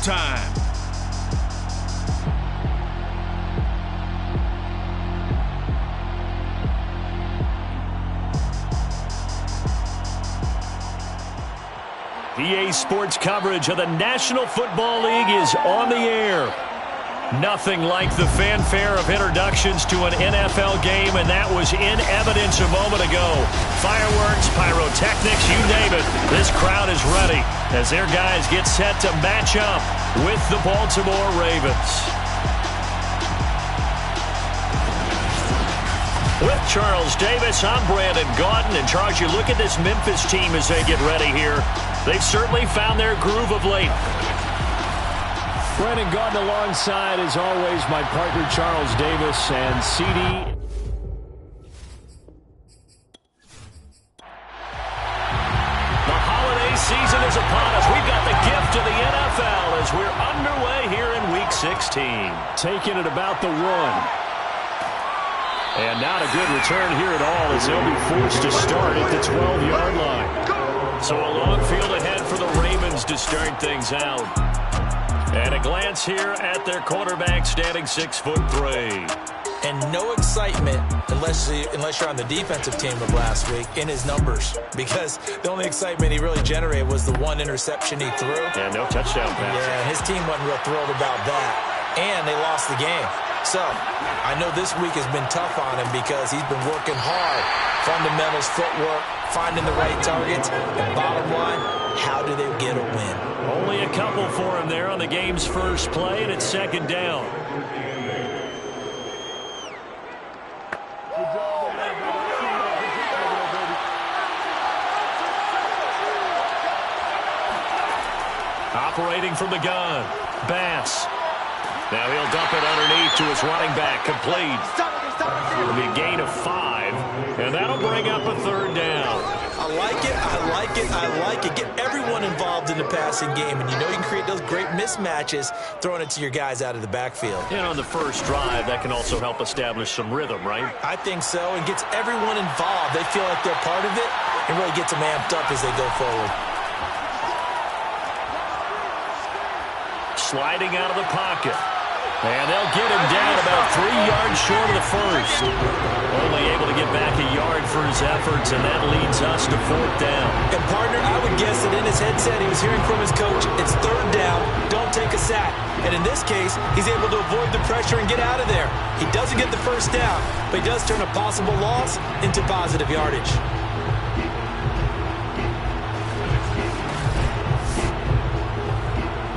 Time. EA Sports coverage of the National Football League is on the air. Nothing like the fanfare of introductions to an NFL game, and that was in evidence a moment ago. Fireworks, pyrotechnics, you name it. This crowd is ready as their guys get set to match up with the Baltimore Ravens. With Charles Davis, I'm Brandon Gaudin. And Charles, you look at this Memphis team as they get ready here. They've certainly found their groove of late. Brandon Gaudin alongside, as always, my partner Charles Davis and CD. The holiday season is upon us. We've got the gift of the NFL as we're underway here in Week 16. Taking it about the 1. And not a good return here at all as they'll be forced to start at the 12-yard line. So a long field ahead for the Ravens to start things out. And a glance here at their quarterback standing 6'3". And no excitement unless you're on the defensive team of last week in his numbers. Because the only excitement he really generated was the one interception he threw. And no touchdown pass. Yeah, his team wasn't real thrilled about that. And they lost the game. So, I know this week has been tough on him because he's been working hard. Fundamentals, footwork, finding the right targets. And bottom line, how do they get a win? Only a couple for him there on the game's first play, and it's second down. Operating from the gun, Bass. Now he'll dump it underneath to his running back, complete. It'll be a gain of 5, and that'll bring up a third down. I like it, I like it, I like it. Get everyone involved in the passing game, and you know you can create those great mismatches throwing it to your guys out of the backfield. And on the first drive, that can also help establish some rhythm, right? I think so, and gets everyone involved. They feel like they're part of it, and really gets them amped up as they go forward. Sliding out of the pocket. And they'll get him down about 3 yards short of the first. Only able to get back a yard for his efforts, and that leads us to 4th down. And, partner, I would guess that in his headset he was hearing from his coach, it's 3rd down, don't take a sack. And in this case, he's able to avoid the pressure and get out of there. He doesn't get the first down, but he does turn a possible loss into positive yardage.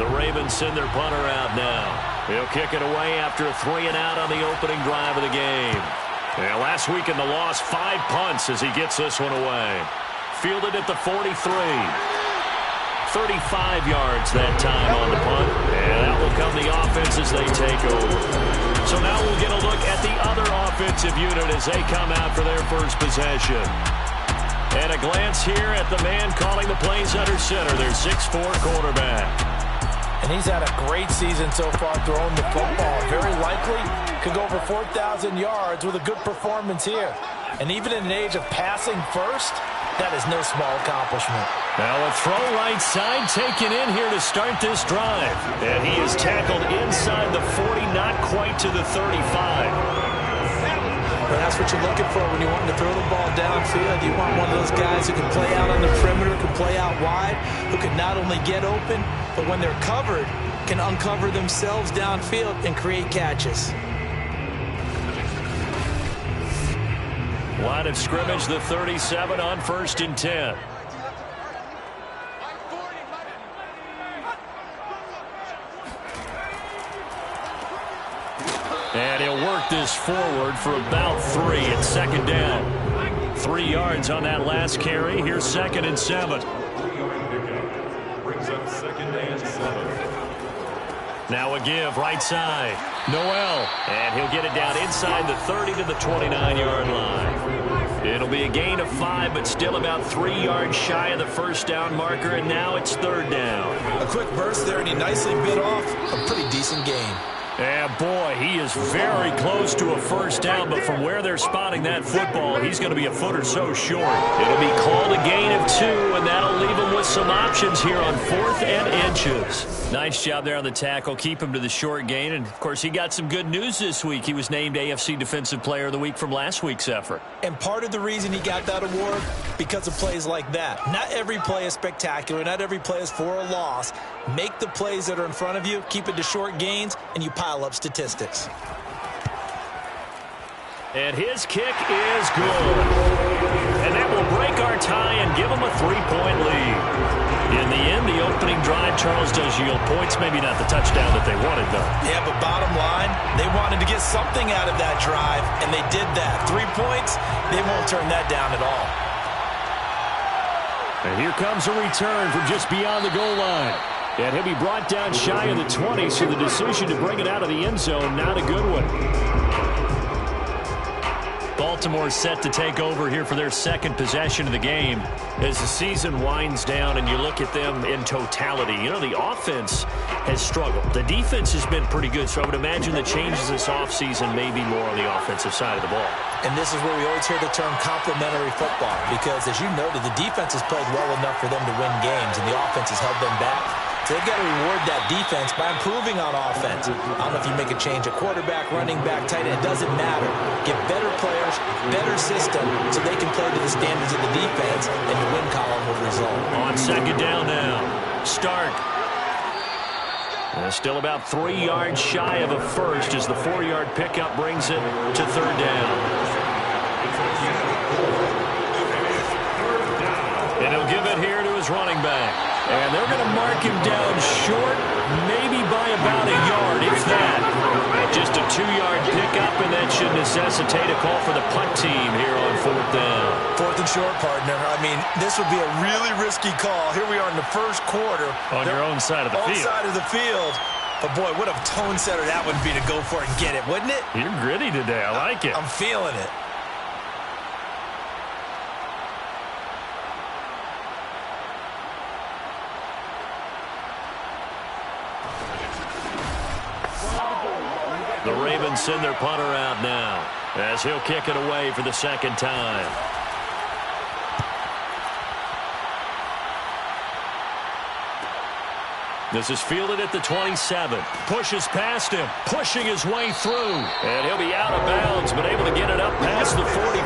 The Ravens send their punter out now. He'll kick it away after a 3-and-out on the opening drive of the game. And last week in the loss, 5 punts as he gets this one away. Fielded at the 43. 35 yards that time on the punt. And out will come the offense as they take over. So now we'll get a look at the other offensive unit as they come out for their first possession. And a glance here at the man calling the plays under center, their 6'4" quarterback. And he's had a great season so far throwing the football. Very likely could go over 4,000 yards with a good performance here. And even in an age of passing first, that is no small accomplishment. Now a throw right side taken in here to start this drive. And he is tackled inside the 40, not quite to the 35. But that's what you're looking for when you want to throw the ball downfield. You want one of those guys who can play out on the perimeter, can play out wide, who can not only get open, but when they're covered, can uncover themselves downfield and create catches. Line of scrimmage, the 37 on 1st and 10. And he'll work this forward for about 3 at 2nd down. 3 yards on that last carry. Here's 2nd and 7. Brings up 2nd and 7. Now a give, right side. Noel, and he'll get it down inside the 30 to the 29-yard line. It'll be a gain of 5, but still about 3 yards shy of the first down marker, and now it's 3rd down. A quick burst there, and he nicely bit off a pretty decent gain. And boy, he is very close to a first down, but from where they're spotting that football, he's going to be a foot or so short. It'll be called a gain of 2, and that'll leave him with some options here on 4th and inches. Nice job there on the tackle. Keep him to the short gain, and of course, he got some good news this week. He was named AFC Defensive Player of the Week from last week's effort. And part of the reason he got that award, because of plays like that. Not every play is spectacular. Not every play is for a loss. Make the plays that are in front of you, keep it to short gains, and you pile up statistics. And his kick is good. And that will break our tie and give him a 3-point lead. In the end, the opening drive, Charles, does yield points. Maybe not the touchdown that they wanted, though. Yeah, but bottom line, they wanted to get something out of that drive, and they did that. 3 points, they won't turn that down at all. And here comes a return from just beyond the goal line. And he'll be brought down shy of the 20, so the decision to bring it out of the end zone, not a good one. Baltimore set to take over here for their second possession of the game. As the season winds down and you look at them in totality, you know, the offense has struggled. The defense has been pretty good, so I would imagine the changes this offseason may be more on the offensive side of the ball. And this is where we always hear the term complementary football, because as you noted, the defense has played well enough for them to win games, and the offense has held them back. So they've got to reward that defense by improving on offense. I don't know if you make a change at quarterback, running back, tight end. It doesn't matter. Get better players, better system, so they can play to the standards of the defense, and the win column will result. On second down now, Stark. Still about 3 yards shy of a first as the 4-yard pickup brings it to third down. And he'll give it here to his running back. And they're going to mark him down short, maybe by about a yard, if that. Just a 2-yard pickup, and that should necessitate a call for the punt team here on fourth down. 4th and short, partner. I mean, this would be a really risky call. Here we are in the first quarter. On your own side of the field. On side of the field. But, boy, what a tone setter that would be to go for it and get it, wouldn't it? You're gritty today. I like it. I'm feeling it. The Ravens send their punter out now as he'll kick it away for the second time. This is fielded at the 27. Pushes past him, pushing his way through. And he'll be out of bounds, but able to get it up past the 45.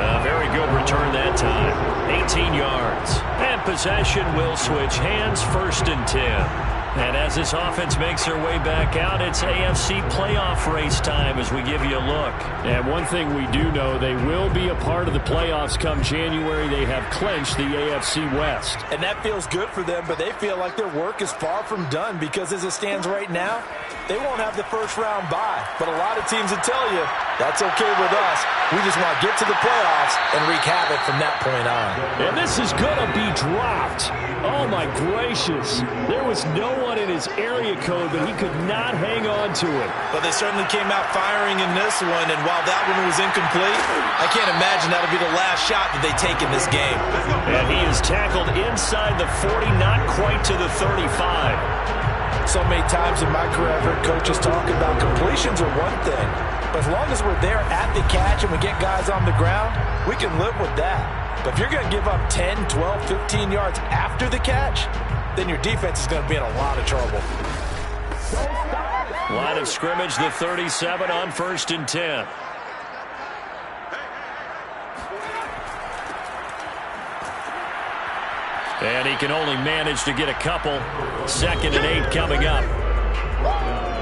A very good return that time. 18 yards. And possession will switch hands, 1st and 10. And as this offense makes their way back out, it's AFC playoff race time as we give you a look. And one thing we do know, they will be a part of the playoffs come January. They have clinched the AFC West. And that feels good for them, but they feel like their work is far from done, because as it stands right now, they won't have the first-round bye. But a lot of teams will tell you, that's okay with us. We just want to get to the playoffs and wreak havoc from that point on. And this is going to be dropped. Oh, my gracious. There was no one in his area code, but he could not hang on to it. But they certainly came out firing in this one, and while that one was incomplete, I can't imagine that'll be the last shot that they take in this game. And he is tackled inside the 40, not quite to the 35. So many times in my career, I've heard coaches talk about completions are one thing, but as long as we're there at the catch and we get guys on the ground, we can live with that. But if you're going to give up 10, 12, 15 yards after the catch, then your defense is going to be in a lot of trouble. Line of scrimmage, the 37 on 1st and 10. And he can only manage to get a couple. 2nd and 8 coming up.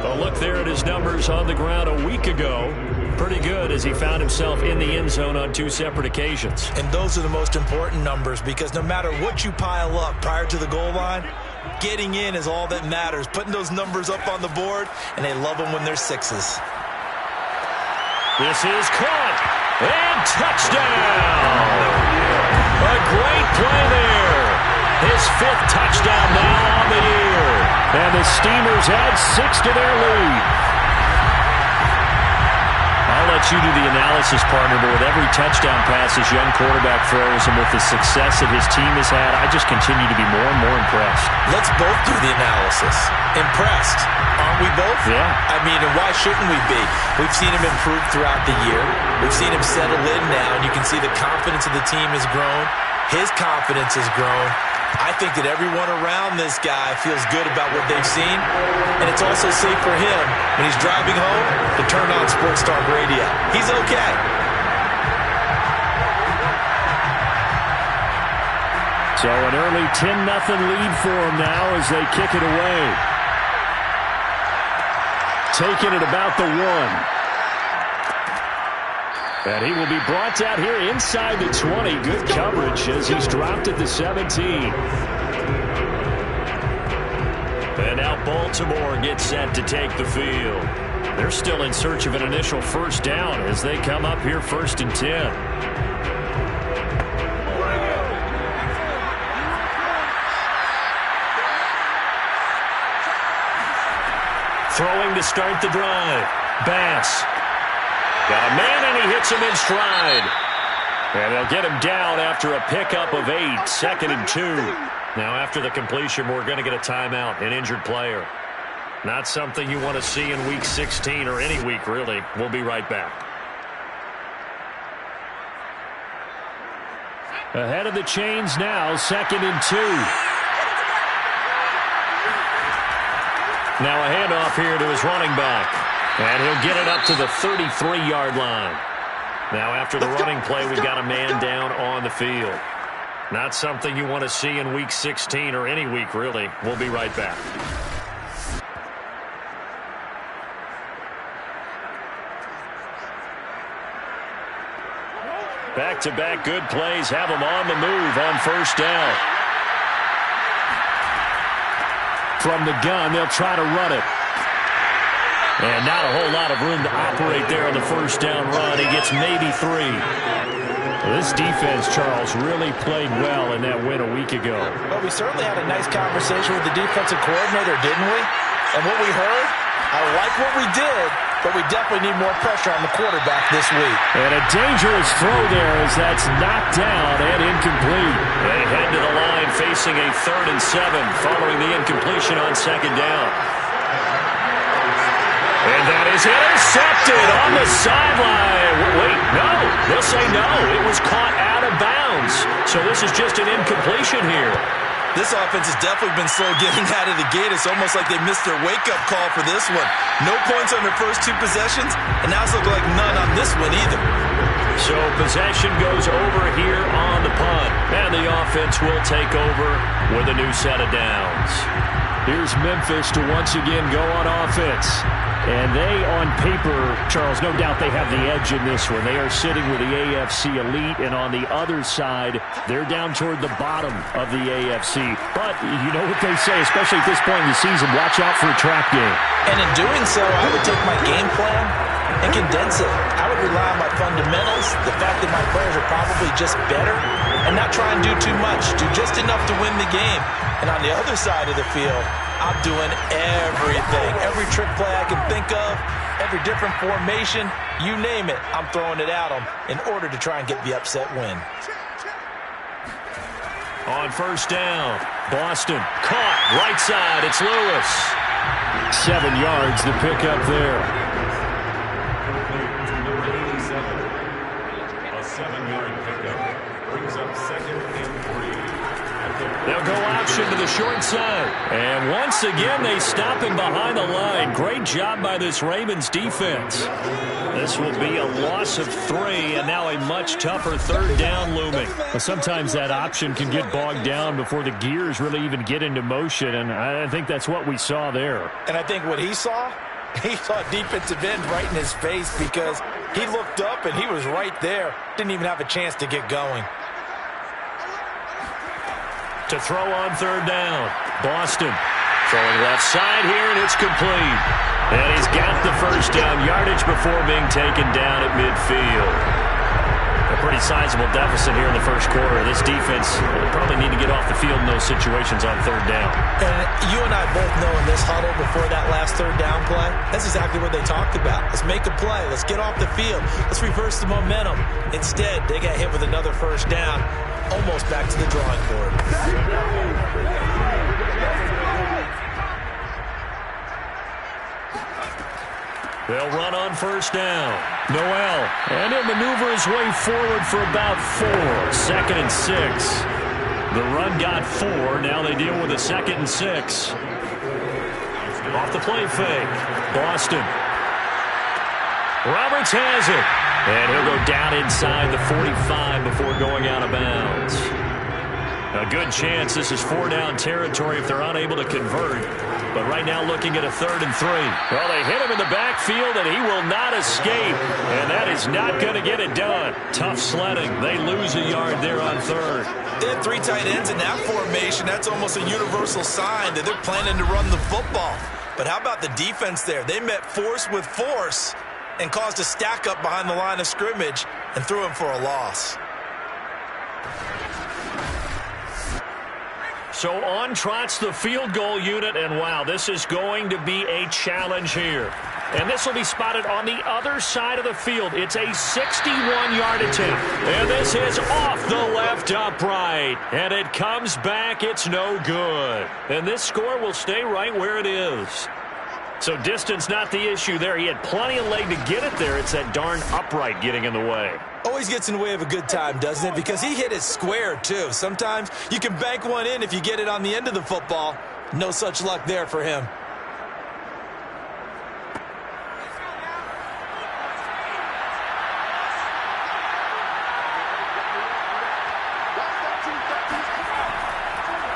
A look there at his numbers on the ground a week ago. Pretty good as he found himself in the end zone on 2 separate occasions. And those are the most important numbers, because no matter what you pile up prior to the goal line, getting in is all that matters. Putting those numbers up on the board, and they love them when they're 6s. This is caught. And touchdown. A great play there. His 5th touchdown now on the year. And the Steamers add 6 to their lead. A I'll let you do the analysis, partner, but with every touchdown pass this young quarterback throws and with the success that his team has had, I just continue to be more and more impressed. Let's both do the analysis. Impressed. Aren't we both? Yeah. I mean, and why shouldn't we be? We've seen him improve throughout the year. We've seen him settle in now, and you can see the confidence of the team has grown. His confidence has grown. I think that everyone around this guy feels good about what they've seen, and it's also safe for him when he's driving home to turn on Sports Talk Radio. He's okay. So an early 10-0 lead for him now as they kick it away. Taking it about the 1. And he will be brought out here inside the 20. Good coverage as he's dropped at the 17. And now Baltimore gets set to take the field. They're still in search of an initial first down as they come up here 1st and 10. Throwing to start the drive. Bass. Got a man, and he hits him in stride. And they'll get him down after a pickup of 8, 2nd and 2. Now, after the completion, we're going to get a timeout, an injured player. Not something you want to see in Week 16 or any week, really. We'll be right back. Ahead of the chains now, 2nd and 2. Now a handoff here to his running back. And he'll get it up to the 33-yard line. Now after the running play, we've got a man down on the field. Not something you want to see in Week 16 or any week, really. We'll be right back. Back-to-back good plays have him on the move on first down. From the gun, they'll try to run it. And not a whole lot of room to operate there on the first down run. He gets maybe 3. This defense, Charles, really played well in that win a week ago. Well, we certainly had a nice conversation with the defensive coordinator, didn't we? And what we heard, I like what we did, but we definitely need more pressure on the quarterback this week. And a dangerous throw there as that's knocked down and incomplete. They head to the line facing a 3rd and 7 following the incompletion on 2nd down. And that is intercepted on the sideline. Wait, no. They'll say no. It was caught out of bounds. So this is just an incompletion here. This offense has definitely been slow getting out of the gate. It's almost like they missed their wake-up call for this one. No points on their first 2 possessions, and now it's looking like none on this one either. So possession goes over here on the punt. And the offense will take over with a new set of downs. Here's Memphis to once again go on offense. And they, on paper, Charles, no doubt they have the edge in this one. They are sitting with the AFC elite, and on the other side, they're down toward the bottom of the AFC. But you know what they say, especially at this point in the season, watch out for a trap game. And in doing so, I would take my game plan and condense it. I would rely on my fundamentals, the fact that my players are probably just better, and not try and do too much, do just enough to win the game. And on the other side of the field, I'm doing everything. Every trick play I can think of, every different formation, you name it, I'm throwing it at them in order to try and get the upset win. On first down, Boston caught right side. It's Lewis. 7 yards to pick up there. A 7-yard pickup brings up 2nd and 3. They'll go option to the short side. And once again, they stop him behind the line. Great job by this Ravens defense. This will be a loss of 3, and now a much tougher 3rd down looming. Well, sometimes that option can get bogged down before the gears really even get into motion, and I think that's what we saw there. And I think what he saw defensive end right in his face because he looked up and he was right there. Didn't even have a chance to get going. To throw on 3rd down, Boston throwing left side here, and it's complete. And he's got the first down yardage before being taken down at midfield. A pretty sizable deficit here in the first quarter. This defense probably need to get off the field in those situations on third down. And you and I both know in this huddle before that last third down play, that's exactly what they talked about. Let's make a play. Let's get off the field. Let's reverse the momentum. Instead, they got hit with another first down, almost back to the drawing board. They'll run on first down. Noel, and he'll maneuver his way forward for about 4. 2nd and 6. The run got 4. Now they deal with a 2nd and 6. Off the play fake. Boston. Roberts has it. And he'll go down inside the 45 before going out of bounds. A good chance this is 4-down territory if they're unable to convert. But right now looking at a 3rd and 3. Well, they hit him in the backfield, and he will not escape. And that is not going to get it done. Tough sledding. They lose a yard there on 3rd. They had 3 tight ends in that formation. That's almost a universal sign that they're planning to run the football. But how about the defense there? They met force with force and caused a stack up behind the line of scrimmage and threw him for a loss. So on trots the field goal unit, and wow, this is going to be a challenge here. And this will be spotted on the other side of the field. It's a 61-yard attempt. And this is off the left upright. And it comes back. It's no good. And this score will stay right where it is. So distance not the issue there. He had plenty of leg to get it there. It's that darn upright getting in the way. Always gets in the way of a good time, doesn't it? Because he hit it square, too. Sometimes you can bank one in if you get it on the end of the football. No such luck there for him.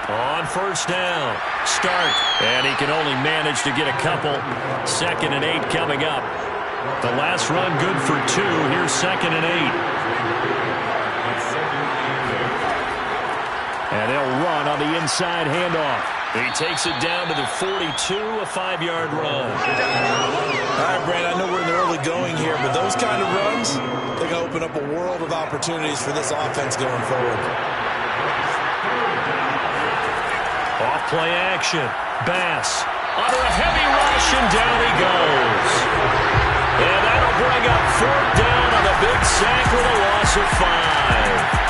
On first down, start, and he can only manage to get a couple. 2nd and 8 coming up. The last run good for 2. Here's 2nd and 8. And they'll run on the inside handoff. He takes it down to the 42, a 5-yard run. All right, Brand, I know we're in the early going here, but those kind of runs, they're going to open up a world of opportunities for this offense going forward. Off play action. Bass under a heavy rush, and down he goes. And that'll bring up 4th down on a big sack with a loss of 5.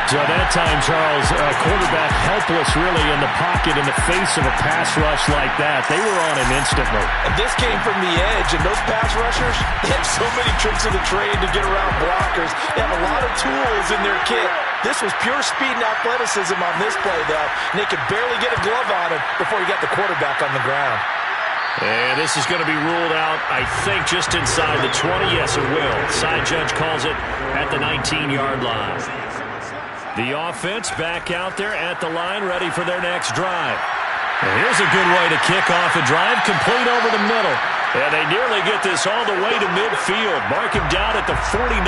So that time, Charles, quarterback helpless really in the pocket in the face of a pass rush like that. They were on him instantly. And this came from the edge, and those pass rushers, they have so many tricks of the trade to get around blockers. They have a lot of tools in their kit. This was pure speed and athleticism on this play, though, and they could barely get a glove on him before he got the quarterback on the ground. And this is going to be ruled out, I think, just inside the 20. Yes, it will. Side judge calls it at the 19-yard line. The offense back out there at the line, ready for their next drive. And here's a good way to kick off a drive, complete over the middle. And they nearly get this all the way to midfield. Mark him down at the 49.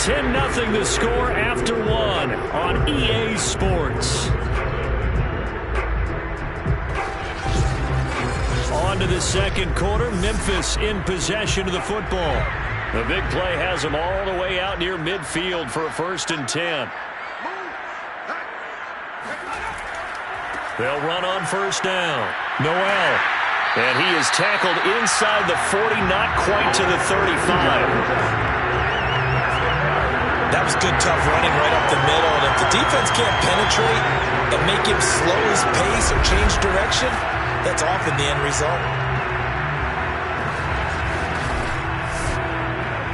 10-0 the score after 1 on EA Sports. On to the second quarter. Memphis in possession of the football. The big play has them all the way out near midfield for a 1st and 10. They'll run on first down. Noel. And he is tackled inside the 40, not quite to the 35. That was good, tough running right up the middle. And if the defense can't penetrate and make him slow his pace or change direction, that's often the end result.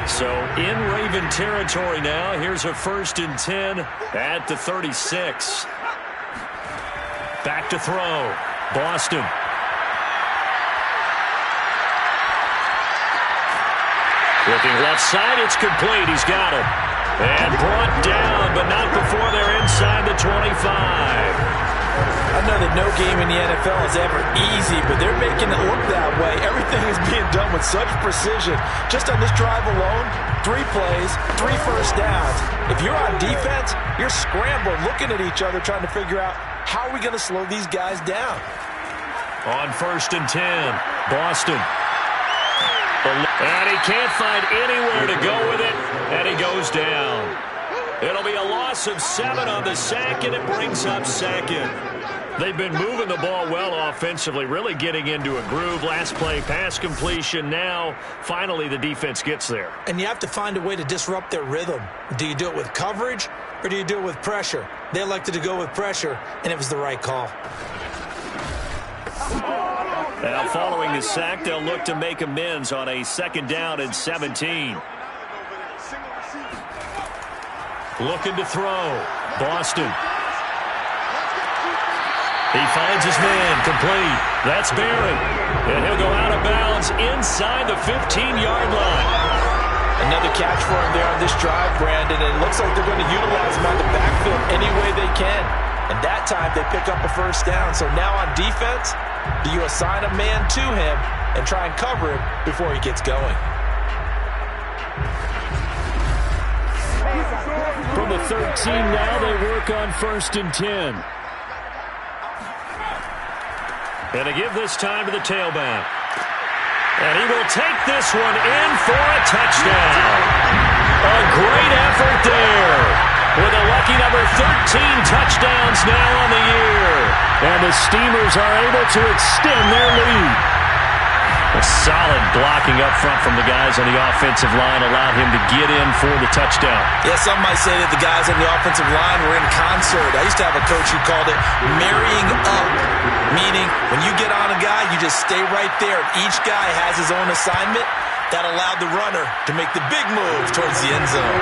So in Raven territory now. Here's a 1st and 10 at the 36. Back to throw. Boston. Looking left side, it's complete. He's got it. And brought down, but not before they're inside the 25. I know that no game in the NFL is ever easy, but they're making it look that way. Everything is being done with such precision. Just on this drive alone, 3 plays, 3 first downs. If you're on defense, you're scrambling, looking at each other, trying to figure out how are we going to slow these guys down. On 1st and 10, Boston. And he can't find anywhere to go with it, and he goes down. It'll be a loss of 7 on the sack, and it brings up 2nd. They've been moving the ball well offensively, really getting into a groove. Last play, pass completion. Now, finally, the defense gets there. And you have to find a way to disrupt their rhythm. Do you do it with coverage, or do you do it with pressure? They elected to go with pressure, and it was the right call. Now, following the sack, they'll look to make amends on a 2nd down and 17. Looking to throw. Boston. He finds his man, complete. That's Barron. And he'll go out of bounds inside the 15-yard line. Another catch for him there on this drive, Brandon. And it looks like they're going to utilize him on the backfield any way they can. And that time they pick up a first down. So now on defense, do you assign a man to him and try and cover him before he gets going? From the 13 now, they work on 1st and 10. And they give this time to the tailback. And he will take this one in for a touchdown. A great effort there. With a lucky number 13 touchdowns now on the year. And the Steamers are able to extend their lead. A solid blocking up front from the guys on the offensive line allowed him to get in for the touchdown. Yeah, some might say that the guys on the offensive line were in concert. I used to have a coach who called it marrying up, meaning when you get on a guy, you just stay right there. Each guy has his own assignment. That allowed the runner to make the big move towards the end zone.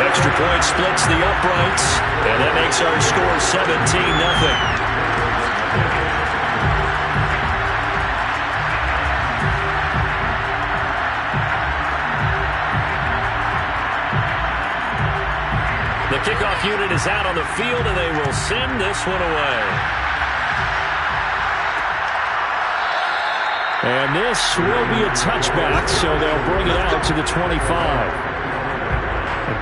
Extra point splits the uprights, and that makes our score 17-0. The kickoff unit is out on the field, and they will send this one away. And this will be a touchback, so they'll bring it out to the 25.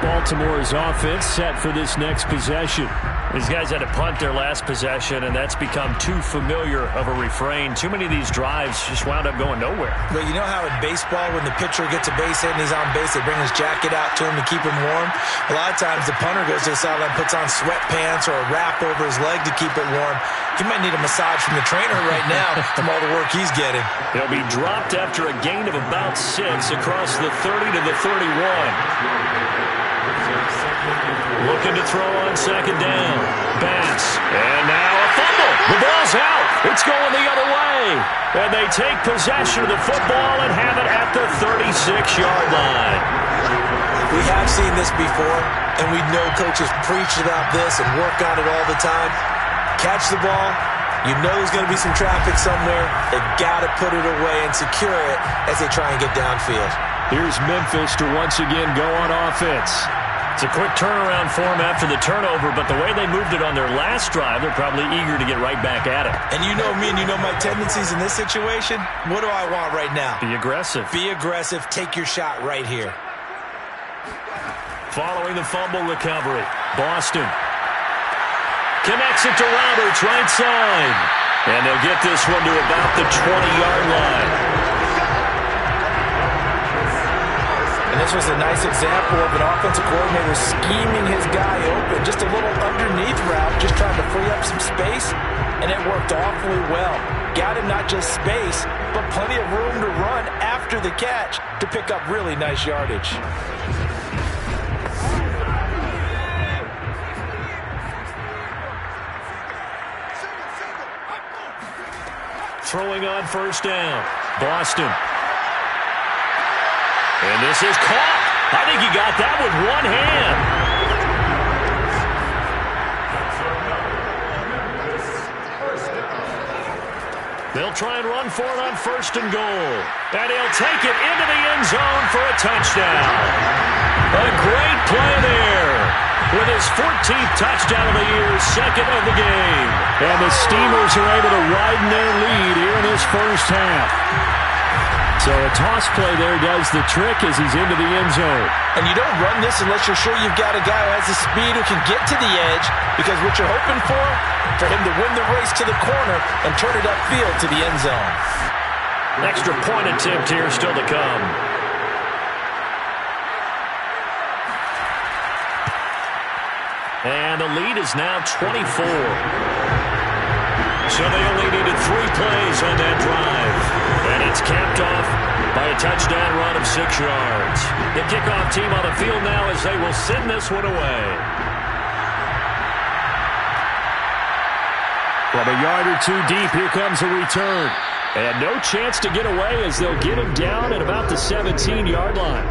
Baltimore's offense set for this next possession. These guys had to punt their last possession, and that's become too familiar of a refrain. Too many of these drives just wound up going nowhere. But you know how in baseball, when the pitcher gets a base hit and he's on base, they bring his jacket out to him to keep him warm? A lot of times the punter goes to the sideline, puts on sweatpants or a wrap over his leg to keep it warm. He might need a massage from the trainer right now from all the work he's getting. He'll be dropped after a gain of about 6 across the 30 to the 31. Looking to throw on 2nd down. Bass. And now a fumble. The ball's out. It's going the other way. And they take possession of the football and have it at the 36-yard line. We have seen this before, and we know coaches preach about this and work on it all the time. Catch the ball. You know there's going to be some traffic somewhere. They've got to put it away and secure it as they try and get downfield. Here's Memphis to once again go on offense. It's a quick turnaround for them after the turnover, but the way they moved it on their last drive, they're probably eager to get right back at it. And you know me and you know my tendencies in this situation. What do I want right now? Be aggressive. Be aggressive. Take your shot right here. Following the fumble recovery, Boston connects it to Roberts, right side. And they'll get this one to about the 20-yard line. And this was a nice example of an offensive coordinator scheming his guy open. Just a little underneath route, just trying to free up some space, and it worked awfully well. Got him not just space, but plenty of room to run after the catch to pick up really nice yardage. Throwing on 1st down, Boston. And this is caught. I think he got that with one hand. They'll try and run for it on 1st and goal. And he'll take it into the end zone for a touchdown. A great play there with his 14th touchdown of the year, 2nd of the game. And the Steamers are able to widen their lead here in this first half. So a toss play there does the trick as he's into the end zone. And you don't run this unless you're sure you've got a guy who has the speed who can get to the edge, because what you're hoping for him to win the race to the corner and turn it upfield to the end zone. Extra point attempt here still to come. And the lead is now 24. So they only needed 3 plays on that drive. And it's capped off by a touchdown run of 6 yards. The kickoff team on the field now as they will send this one away. From a yard or 2 deep, here comes a return. And no chance to get away as they'll get him down at about the 17-yard line.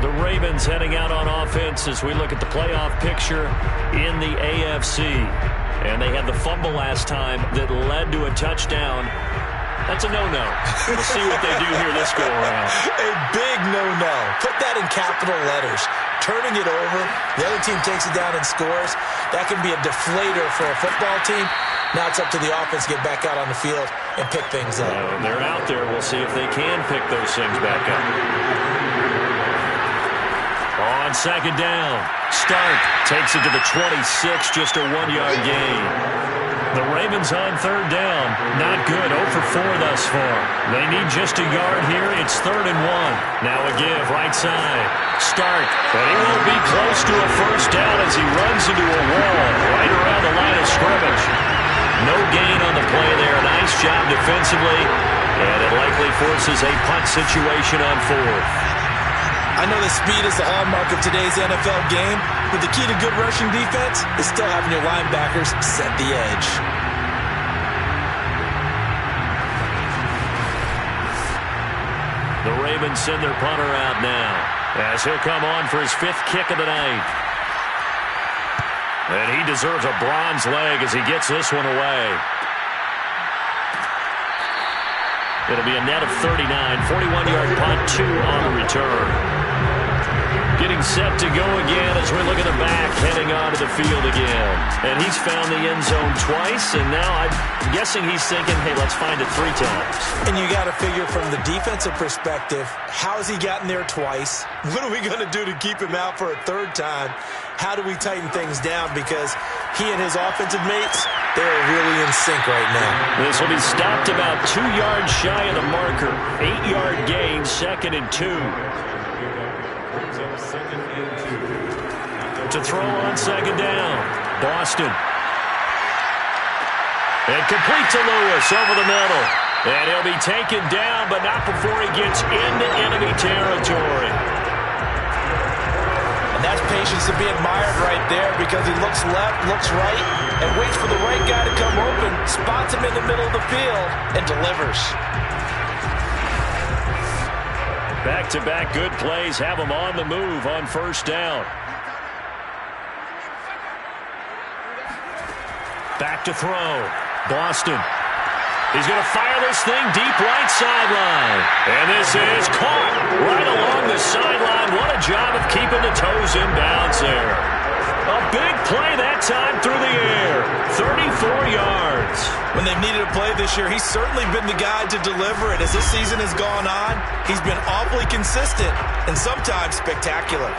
The Ravens heading out on offense as we look at the playoff picture in the AFC. And they had the fumble last time that led to a touchdown. That's a no-no. We'll see what they do here this go-around. A big no-no. Put that in capital letters. Turning it over, the other team takes it down and scores. That can be a deflator for a football team. Now it's up to the offense to get back out on the field and pick things up. They're out there. We'll see if they can pick those things back up. On second down, Stark takes it to the 26, just a 1-yard gain. The Ravens on third down, not good, 0 for 4 thus far. They need just a yard here. It's 3rd and 1. Now a give, right side. Stark, but he won't be close to a first down as he runs into a wall right around the line of scrimmage. No gain on the play there. Nice job defensively, and it likely forces a punt situation on 4th. I know that speed is the hallmark of today's NFL game, but the key to good rushing defense is still having your linebackers set the edge. The Ravens send their punter out now as he'll come on for his 5th kick of the night. And he deserves a bronze leg as he gets this one away. It'll be a net of 39, 41-yard punt, 2 on the return. Getting set to go again as we look at the back, heading onto the field again. And he's found the end zone twice, and now I'm guessing he's thinking, hey, let's find it 3 times. And you got to figure from the defensive perspective, how has he gotten there twice? What are we going to do to keep him out for a 3rd time? How do we tighten things down? Because he and his offensive mates, they're really in sync right now. This will be stopped about 2 yards shy of the marker. 8-yard gain, 2nd and 2. To throw on second down, Boston. And complete to Lewis over the middle. And he'll be taken down, but not before he gets into enemy territory. And that's patience to be admired right there, because he looks left, looks right, and waits for the right guy to come open, spots him in the middle of the field, and delivers. Back-to-back good plays have him on the move on first down. Back to throw. Boston. He's going to fire this thing deep right sideline. And this is caught right along the sideline. What a job of keeping the toes in bounds there. A big play that time through the air. 34 yards. When they've needed a play this year, he's certainly been the guy to deliver it. As this season has gone on, he's been awfully consistent and sometimes spectacular.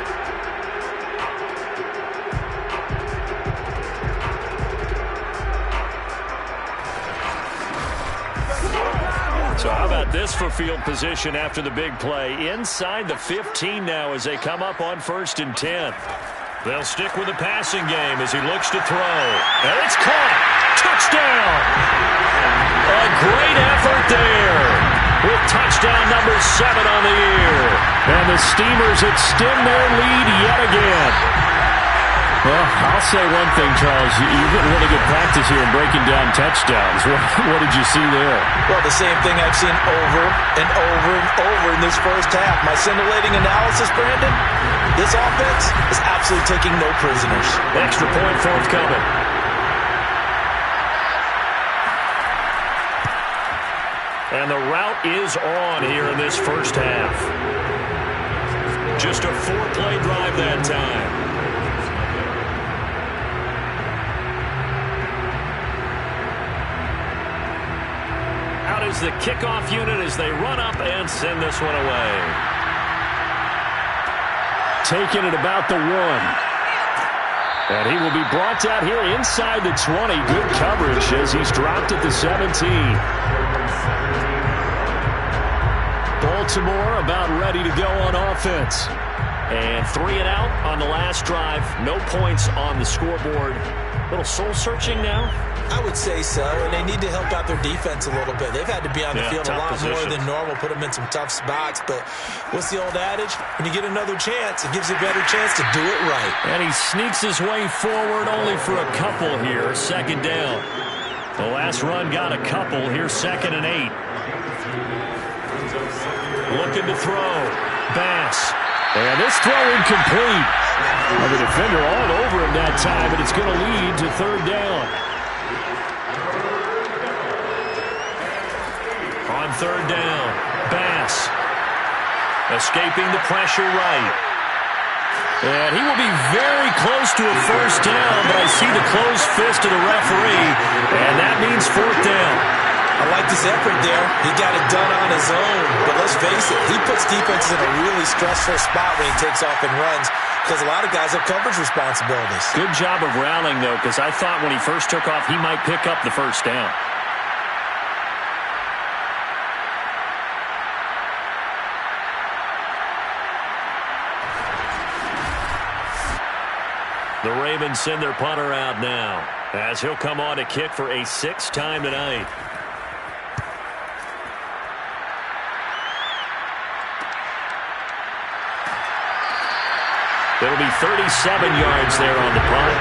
So how about this for field position after the big play? Inside the 15 now as they come up on 1st and 10. They'll stick with the passing game as he looks to throw. And it's caught. Touchdown. A great effort there with touchdown number 7 on the year. And the Steamers extend their lead yet again. Well, I'll say one thing, Charles. You're getting really good practice here in breaking down touchdowns. What did you see there? Well, the same thing I've seen over and over and over in this first half. My scintillating analysis, Brandon, this offense is absolutely taking no prisoners. Extra point forthcoming. And the route is on here in this first half. Just a 4-play drive that time. the kickoff unit as they run up and send this one away. Taking it about the 1. And he will be brought out here inside the 20. Good coverage as he's dropped at the 17. Baltimore about ready to go on offense. And 3 and out on the last drive. No points on the scoreboard. A little soul-searching now? I would say so, and they need to help out their defense a little bit. They've had to be on the field a lot more than normal, put them in some tough spots. But what's the old adage? When you get another chance, it gives you a better chance to do it right. And he sneaks his way forward only for a couple here. Second down. The last run got a couple. Here's 2nd and 8. Looking to throw. Bass. And this throw incomplete. Well, the defender all over him that time, but it's going to lead to 3rd down. On 3rd down, Bass escaping the pressure right. And he will be very close to a 1st down, but I see the closed fist of the referee, and that means 4th down. I like this effort there. He got it done on his own. But let's face it, he puts defenses in a really stressful spot when he takes off and runs because a lot of guys have coverage responsibilities. Good job of rallying, though, because I thought when he first took off, he might pick up the 1st down. The Ravens send their punter out now as he'll come on to kick for a 6th time tonight. It'll be 37 yards there on the punt.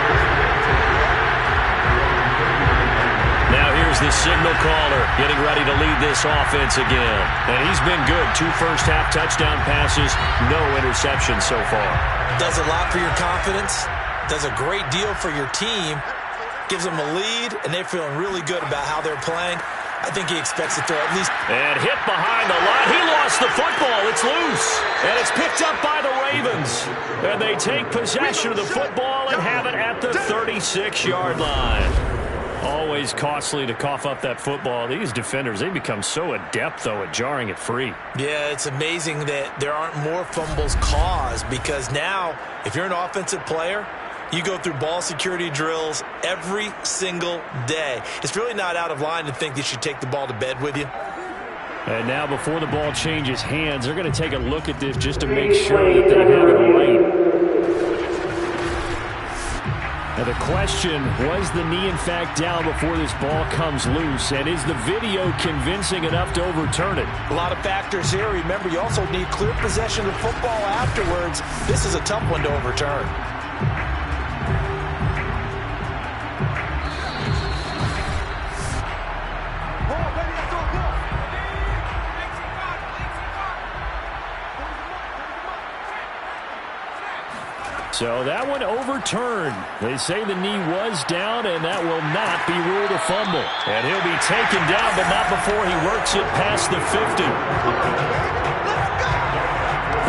Now here's the signal caller getting ready to lead this offense again. And he's been good. 2 first-half touchdown passes, no interceptions so far. Does a lot for your confidence. Does a great deal for your team. Gives them a lead, and they're feeling really good about how they're playing. I think he expects to throw at least. And hit behind the line. He lost the football. It's loose. And it's picked up by the Ravens. And they take possession of the football and have it at the 36-yard line. Always costly to cough up that football. These defenders, they become so adept, though, at jarring it free. Yeah, it's amazing that there aren't more fumbles caused because now, if you're an offensive player, you go through ball security drills every single day. It's really not out of line to think you should take the ball to bed with you. And now before the ball changes hands, they're going to take a look at this just to make sure that they have it right. Now the question, was the knee in fact down before this ball comes loose? And is the video convincing enough to overturn it? A lot of factors here. Remember, you also need clear possession of the football afterwards. This is a tough one to overturn. So that one overturned. They say the knee was down, and that will not be ruled a fumble. And he'll be taken down, but not before he works it past the 50.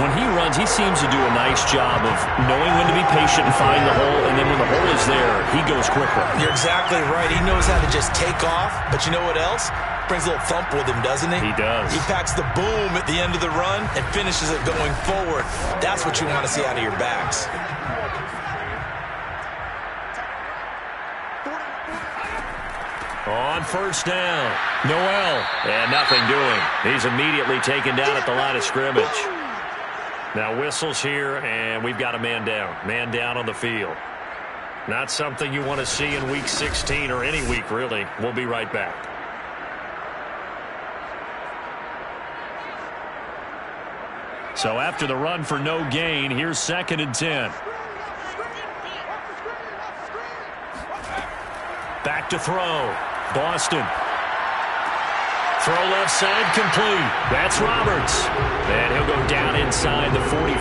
When he runs, he seems to do a nice job of knowing when to be patient and find the hole, and then when the hole is there, he goes quicker. You're exactly right. He knows how to just take off, but you know what else? Brings a little thump with him, doesn't he? He does. He packs the boom at the end of the run and finishes it going forward. That's what you want to see out of your backs. On 1st down, Noel, and nothing doing. He's immediately taken down at the line of scrimmage. Now whistles here, and we've got a man down. Man down on the field. Not something you want to see in Week 16 or any week, really. We'll be right back. So after the run for no gain, here's 2nd and 10. Back to throw. Boston. Throw left side complete. That's Roberts. And he'll go down inside the 45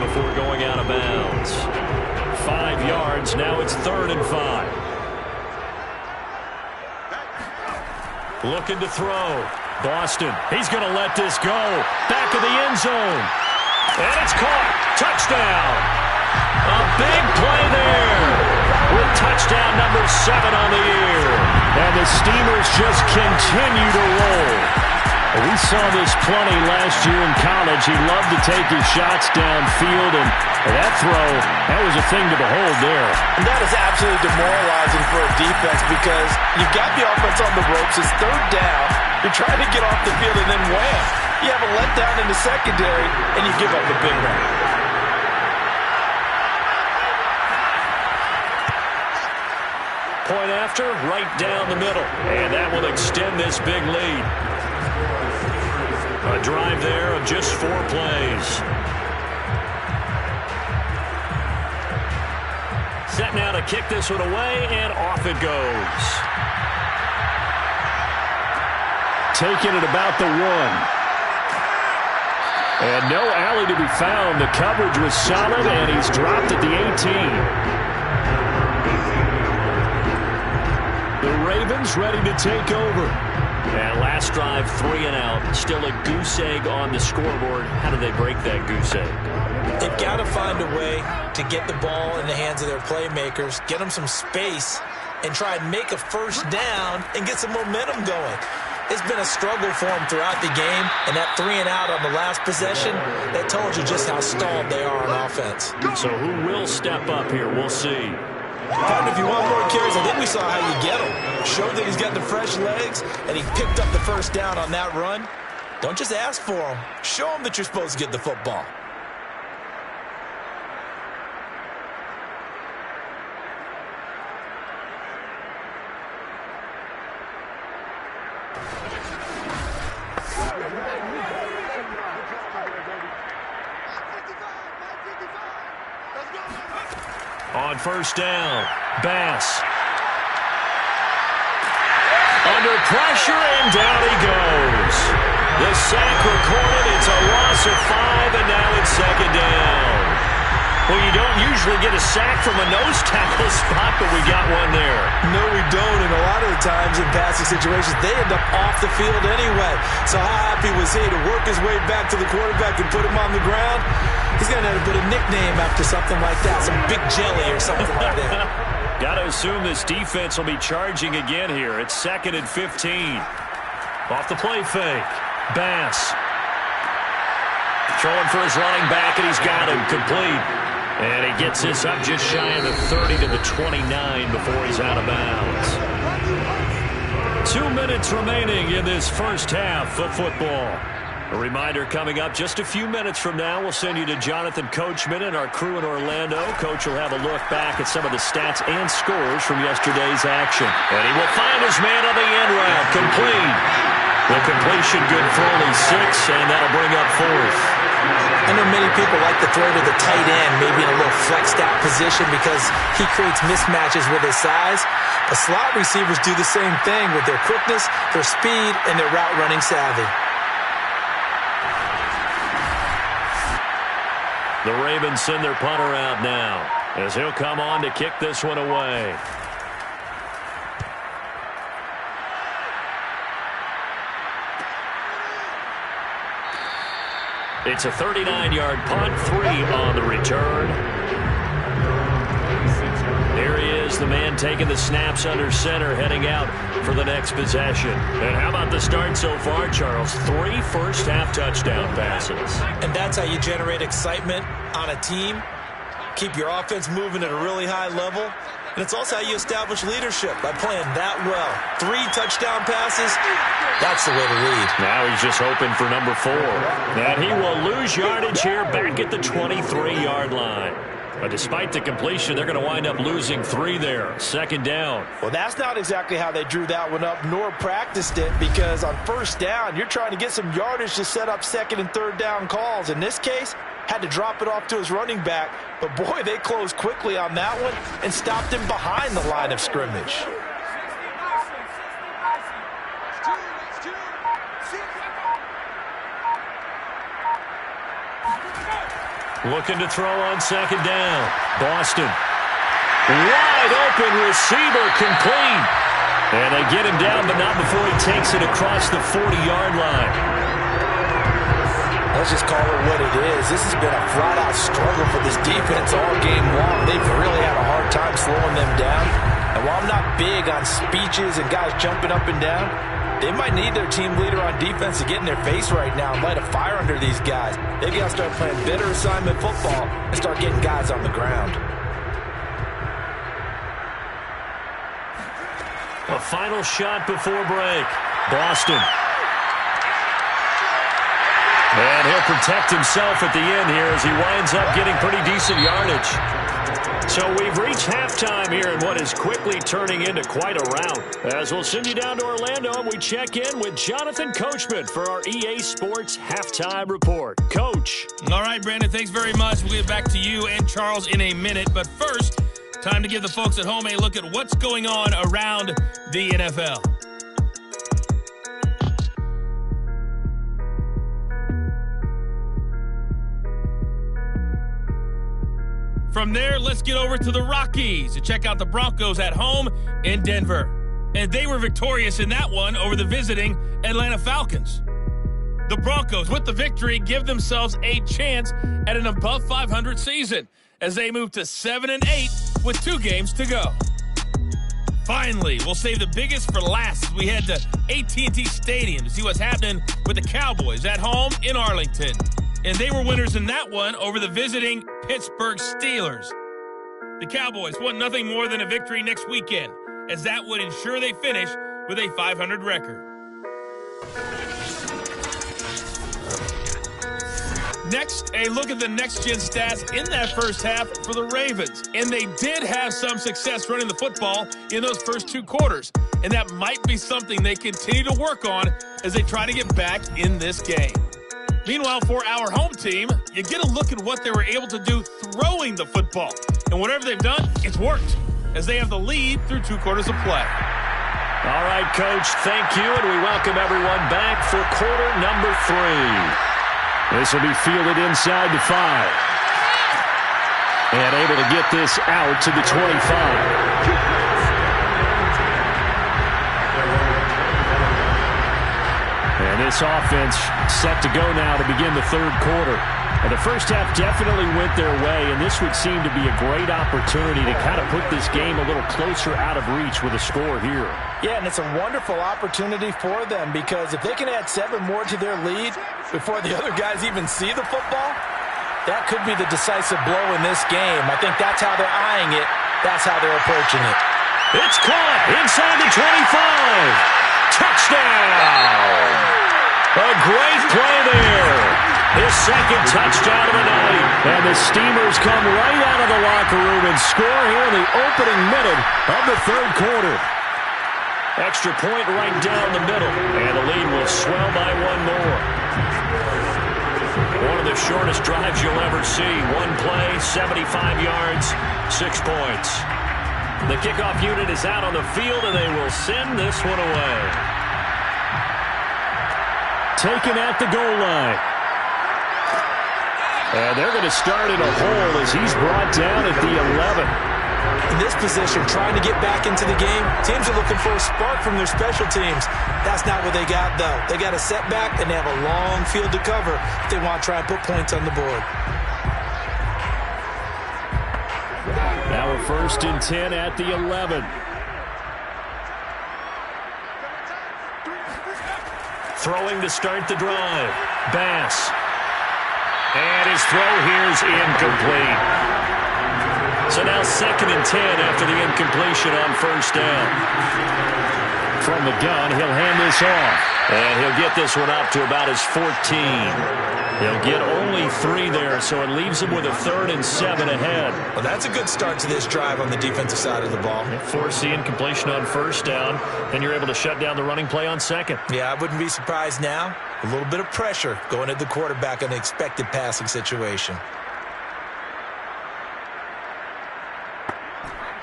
before going out of bounds. 5 yards. Now it's 3rd and 5. Looking to throw. Boston. He's going to let this go. Back of the end zone. And it's caught. Touchdown. A big play there. With touchdown number 7 on the year. And the Steamers just continue to roll. We saw this plenty last year in college. He loved to take his shots downfield, and that throw, that was a thing to behold there. And that is absolutely demoralizing for a defense because you've got the offense on the ropes. It's third down. You're trying to get off the field, and then wham, you have a letdown in the secondary, and you give up a big run. Point after, right down the middle. And that will extend this big lead. A drive there of just 4 plays. Set now to kick this one away, and off it goes. Taking it about the 1. And no alley to be found. The coverage was solid, and he's dropped at the 18. The Ravens ready to take over. And last drive, 3 and out. Still a goose egg on the scoreboard. How do they break that goose egg? They've got to find a way to get the ball in the hands of their playmakers, get them some space, and try and make a first down and get some momentum going. It's been a struggle for them throughout the game, and that 3 and out on the last possession, that told you just how stalled they are on offense. So who will step up here? We'll see. Partner, if you want more carries, I think we saw how you get him. Showed that he's got the fresh legs, and he picked up the first down on that run. Don't just ask for him. Show him that you're supposed to get the football. On first down, Bass. Under pressure, and down he goes. The sack recorded. It's a loss of 5, and now it's second down. Well, you don't usually get a sack from a nose tackle spot, but we got one there. No, we don't, and a lot of the times in passing situations, they end up off the field anyway. So how happy was he to work his way back to the quarterback and put him on the ground? He's going to have to put a nickname after something like that, some Big Jelly or something like that. Got to assume this defense will be charging again here. It's 2nd and 15. Off the play fake. Bass. Throwing for his running back, and he's got him complete. And he gets this up just shy of the 30 to the 29 before he's out of bounds. 2 minutes remaining in this first half of football. A reminder coming up just a few minutes from now. We'll send you to Jonathan Coachman and our crew in Orlando. Coach will have a look back at some of the stats and scores from yesterday's action. And he will find his man on the end route. Complete. The completion good for only 6, and that'll bring up 4th. I know many people like to throw to the tight end, maybe in a little flexed out position because he creates mismatches with his size. But slot receivers do the same thing with their quickness, their speed, and their route running savvy. The Ravens send their punter out now as he'll come on to kick this one away. It's a 39-yard punt, 3 on the return. There he is, the man taking the snaps under center, heading out for the next possession. And how about the start so far, Charles? 3 first-half touchdown passes. And that's how you generate excitement on a team. Keep your offense moving at a really high level. And it's also how you establish leadership, by playing that well. 3 touchdown passes, that's the way to lead. Now he's just hoping for number 4. And he will lose yardage here back at the 23-yard line. But despite the completion, they're going to wind up losing 3 there. 2nd down. Well, that's not exactly how they drew that one up, nor practiced it, because on first down, you're trying to get some yardage to set up 2nd and 3rd down calls. In this case, had to drop it off to his running back. But, boy, they closed quickly on that one and stopped him behind the line of scrimmage. Looking to throw on 2nd down. Boston. Wide open receiver, complete. And they get him down, but not before he takes it across the 40-yard line. Let's just call it what it is. This has been a flat-out struggle for this defense all game long. They've really had a hard time slowing them down. And while I'm not big on speeches and guys jumping up and down, They might need their team leader on defense to get in their face right now and light a fire under these guys. They've got to start playing better assignment football and start getting guys on the ground. A final shot before break. Boston. And he'll protect himself at the end here as he winds up getting pretty decent yardage. So we've reached halftime here in what is quickly turning into quite a rout. As we'll send you down to Orlando and we check in with Jonathan Coachman for our EA Sports Halftime Report. Coach. All right, Brandon, thanks very much. We'll get back to you and Charles in a minute. But first, time to give the folks at home a look at what's going on around the NFL. From there, let's get over to the Rockies to check out the Broncos at home in Denver. And they were victorious in that one over the visiting Atlanta Falcons. The Broncos, with the victory, give themselves a chance at an above 500 season as they move to 7-8 with 2 games to go. Finally, we'll save the biggest for last as we head to AT&T Stadium to see what's happening with the Cowboys at home in Arlington. And they were winners in that one over the visiting Pittsburgh Steelers. The Cowboys want nothing more than a victory next weekend, as that would ensure they finish with a 500 record. Next, a look at the next-gen stats in that first half for the Ravens. And they did have some success running the football in those first 2 quarters. And that might be something they continue to work on as they try to get back in this game. Meanwhile, for our home team, you get a look at what they were able to do throwing the football. And whatever they've done, it's worked, as they have the lead through 2 quarters of play. All right, Coach, thank you, and we welcome everyone back for quarter number 3. This will be fielded inside the 5. And able to get this out to the 25. And this offense set to go now to begin the 3rd quarter. And the first half definitely went their way, and this would seem to be a great opportunity to kind of put this game a little closer out of reach with a score here. Yeah, and it's a wonderful opportunity for them because if they can add 7 more to their lead before the other guys even see the football, that could be the decisive blow in this game. I think that's how they're eyeing it. That's how they're approaching it. It's caught inside the 25. Touchdown! A great play there. His 2nd touchdown of the night. And the Steamers come right out of the locker room and score here in the opening minute of the 3rd quarter. Extra point right down the middle. And the lead will swell by 1 more. One of the shortest drives you'll ever see. 1 play, 75 yards, 6 points. The kickoff unit is out on the field, and they will send this one away. Taken at the goal line. And they're going to start in a hole as he's brought down at the 11. In this position, trying to get back into the game, teams are looking for a spark from their special teams. That's not what they got, though. They got a setback, and they have a long field to cover if they want to try and put points on the board. Now a 1st and 10 at the 11. Throwing to start the drive. Bass. And his throw here's incomplete. So now 2nd and 10 after the incompletion on 1st down. From the gun, he'll hand this off. And he'll get this one up to about his 14. He'll get only 3 there, so it leaves him with a 3rd and 7 ahead. Well, that's a good start to this drive on the defensive side of the ball. Force the incompletion on 1st down, then you're able to shut down the running play on 2nd. Yeah, I wouldn't be surprised now. A little bit of pressure going at the quarterback in an expected passing situation.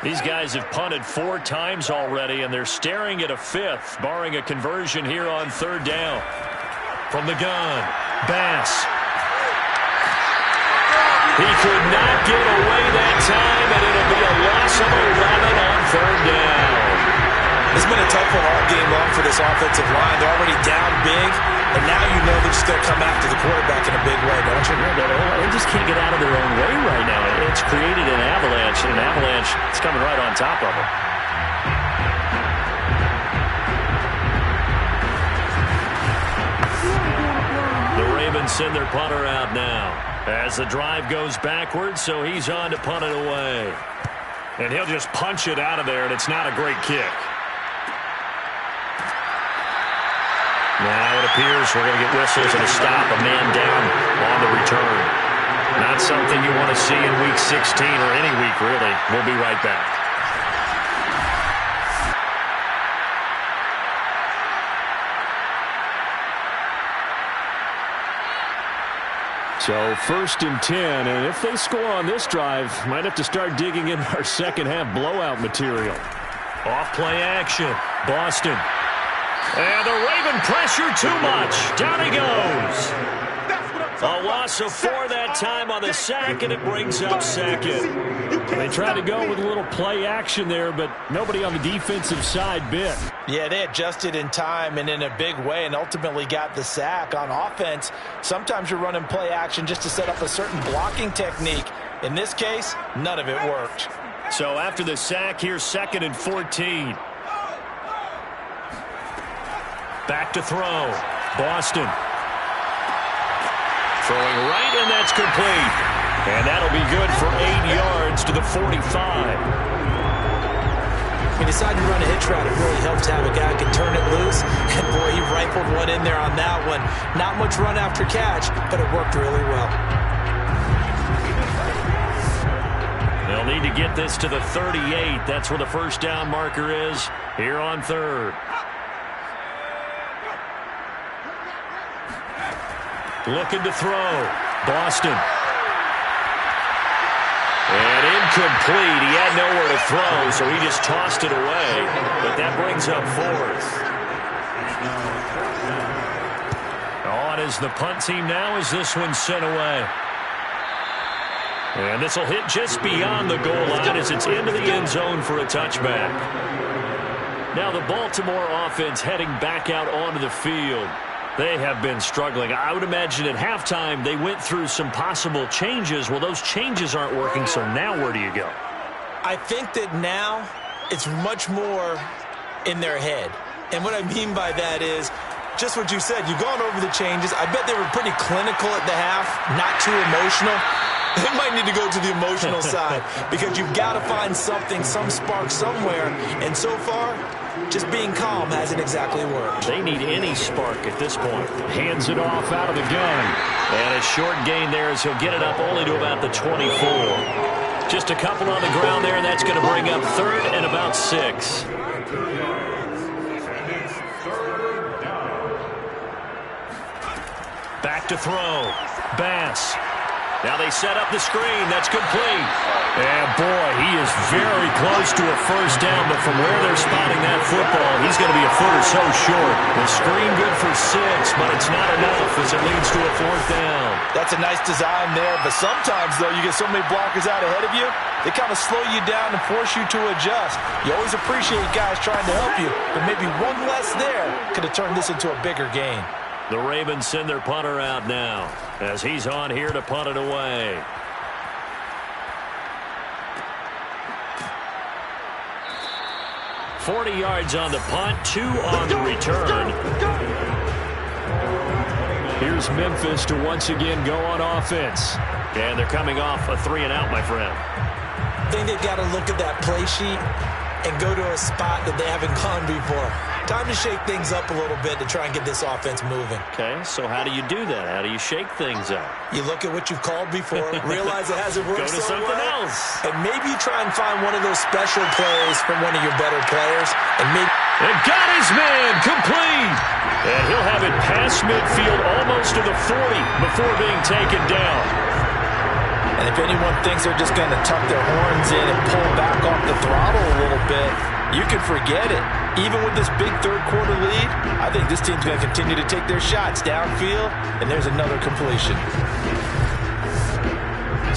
These guys have punted 4 times already, and they're staring at a 5th, barring a conversion here on 3rd down. From the gun, Bass. He could not get away that time, and it'll be a loss of 11 on 3rd down. It's been a tough one all game long for this offensive line. They're already down big, and now you know they're just going to come after the quarterback in a big way, don't you? They just can't get out of their own way right now. It's created an avalanche, and an avalanche is coming right on top of them. Ravens send their punter out now. As the drive goes backwards, so he's on to punt it away. And he'll just punch it out of there, and it's not a great kick. Now it appears we're going to get whistles and a stop, a man down on the return. Not something you want to see in Week 16 or any week, really. We'll be right back. So 1st and 10, and if they score on this drive, might have to start digging in our second half blowout material. Off play action. Boston. And the Raven pressure too much. Down he goes. A loss of 4 that time on the sack, and it brings up second. They tried to go with a little play action there, but nobody on the defensive side bit. Yeah, they adjusted in time and in a big way and ultimately got the sack. On offense, sometimes you're running play action just to set up a certain blocking technique. In this case, none of it worked. So after the sack, here's 2nd and 14. Back to throw. Boston. Throwing right, and that's complete. And that'll be good for 8 yards to the 45. He decided to run a hitch route. It really helps to have a guy who can turn it loose. And, boy, he rifled one in there on that one. Not much run after catch, but it worked really well. They'll need to get this to the 38. That's where the first down marker is here on 3rd. Looking to throw. Boston. And incomplete. He had nowhere to throw, so he just tossed it away. But that brings up 4th. On is the punt team now as this one's sent away. And this will hit just beyond the goal line as it's into the end zone for a touchback. Now the Baltimore offense heading back out onto the field. They have been struggling. I would imagine at halftime they went through some possible changes. Well, those changes aren't working, so now where do you go? I think that now it's much more in their head. And what I mean by that is just what you said. You've gone over the changes. I bet they were pretty clinical at the half, not too emotional. They might need to go to the emotional side because you've got to find something, some spark somewhere. And so far, just being calm hasn't exactly worked. They need any spark at this point. Hands it off out of the gun. And a short gain there as he'll get it up only to about the 24. Just a couple on the ground there, and that's going to bring up 3rd and about 6. Back to throw. Bass. Now they set up the screen. That's complete. And, boy, he is very close to a first down, but from where they're spotting that football, he's going to be a foot or so short. The screen good for 6, but it's not enough as it leads to a 4th down. That's a nice design there, but sometimes, though, you get so many blockers out ahead of you, they kind of slow you down and force you to adjust. You always appreciate guys trying to help you, but maybe one less there could have turned this into a bigger gain. The Ravens send their punter out now as he's on here to punt it away. $40 yards on the punt, 2 on the return. Here's Memphis to once again go on offense. And they're coming off a 3-and-out, my friend. I think they've got to look at that play sheet and go to a spot that they haven't gone before. Time to shake things up a little bit to try and get this offense moving. Okay, so how do you do that? How do you shake things up? You look at what you've called before, realize it hasn't worked Go to so something well, else. and maybe try and find one of those special plays from one of your better players. And got his man complete. And he'll have it past midfield almost to the 40 before being taken down. And if anyone thinks they're just going to tuck their horns in and pull back off the throttle a little bit, you can forget it. Even with this big third-quarter lead, I think this team's going to continue to take their shots downfield, and there's another completion.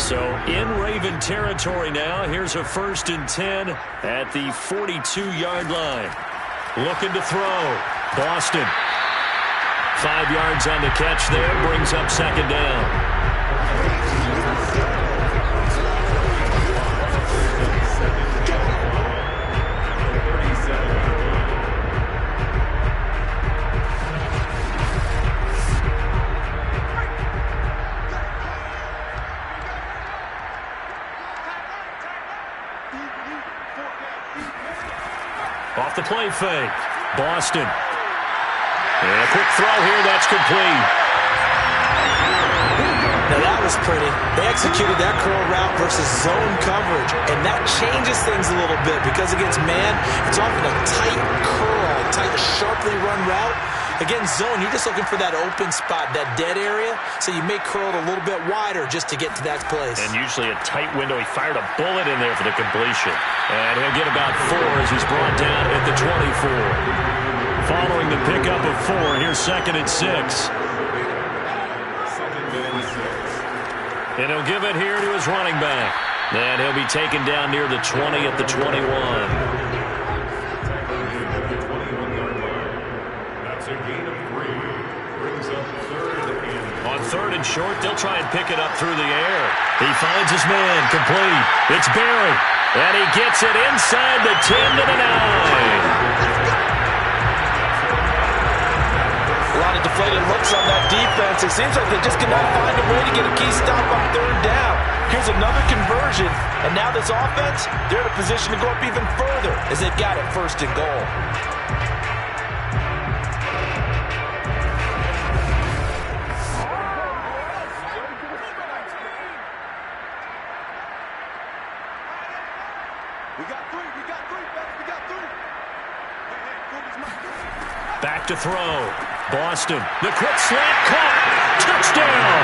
So in Raven territory now, here's a 1st and 10 at the 42-yard line. Looking to throw. Boston. 5 yards on the catch there, brings up 2nd down. Off the play fake. Boston. And a quick throw here. That's complete. Now that was pretty. They executed that curl route versus zone coverage, and that changes things a little bit because against man, it's often a tight curl, tight, sharply run route. Against zone, you're just looking for that open spot, that dead area, so you may curl it a little bit wider just to get to that place. And usually a tight window. He fired a bullet in there for the completion. And he'll get about 4 as he's brought down at the 24. Following the pickup of 4, here's 2nd and 6. And he'll give it here to his running back. And he'll be taken down near the 20 at the 21. That's a gain of 3. Brings up 3rd and... On 3rd and short, they'll try and pick it up through the air. He finds his man, complete. It's Barry. And he gets it inside the 10 to the 9. A lot of deflated looks on that defense. It seems like they just cannot find a way to get a key stop on 3rd down. Here's another conversion, and now this offense, they're in a position to go up even further as they've got it 1st and goal. Back to throw. Boston. The quick slant caught. Touchdown.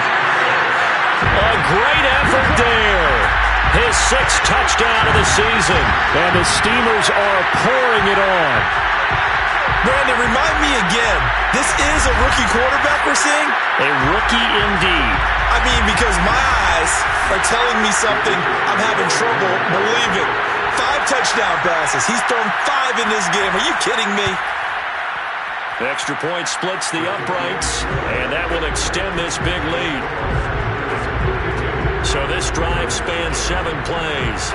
A great effort there. His 6th touchdown of the season. And the Steamers are pouring it on. Brandon, remind me again, this is a rookie quarterback we're seeing? A rookie indeed. I mean, because my eyes are telling me something I'm having trouble believing. 5 touchdown passes. He's thrown 5 in this game. Are you kidding me? The extra point splits the uprights, and that will extend this big lead. So this drive spans 7 plays.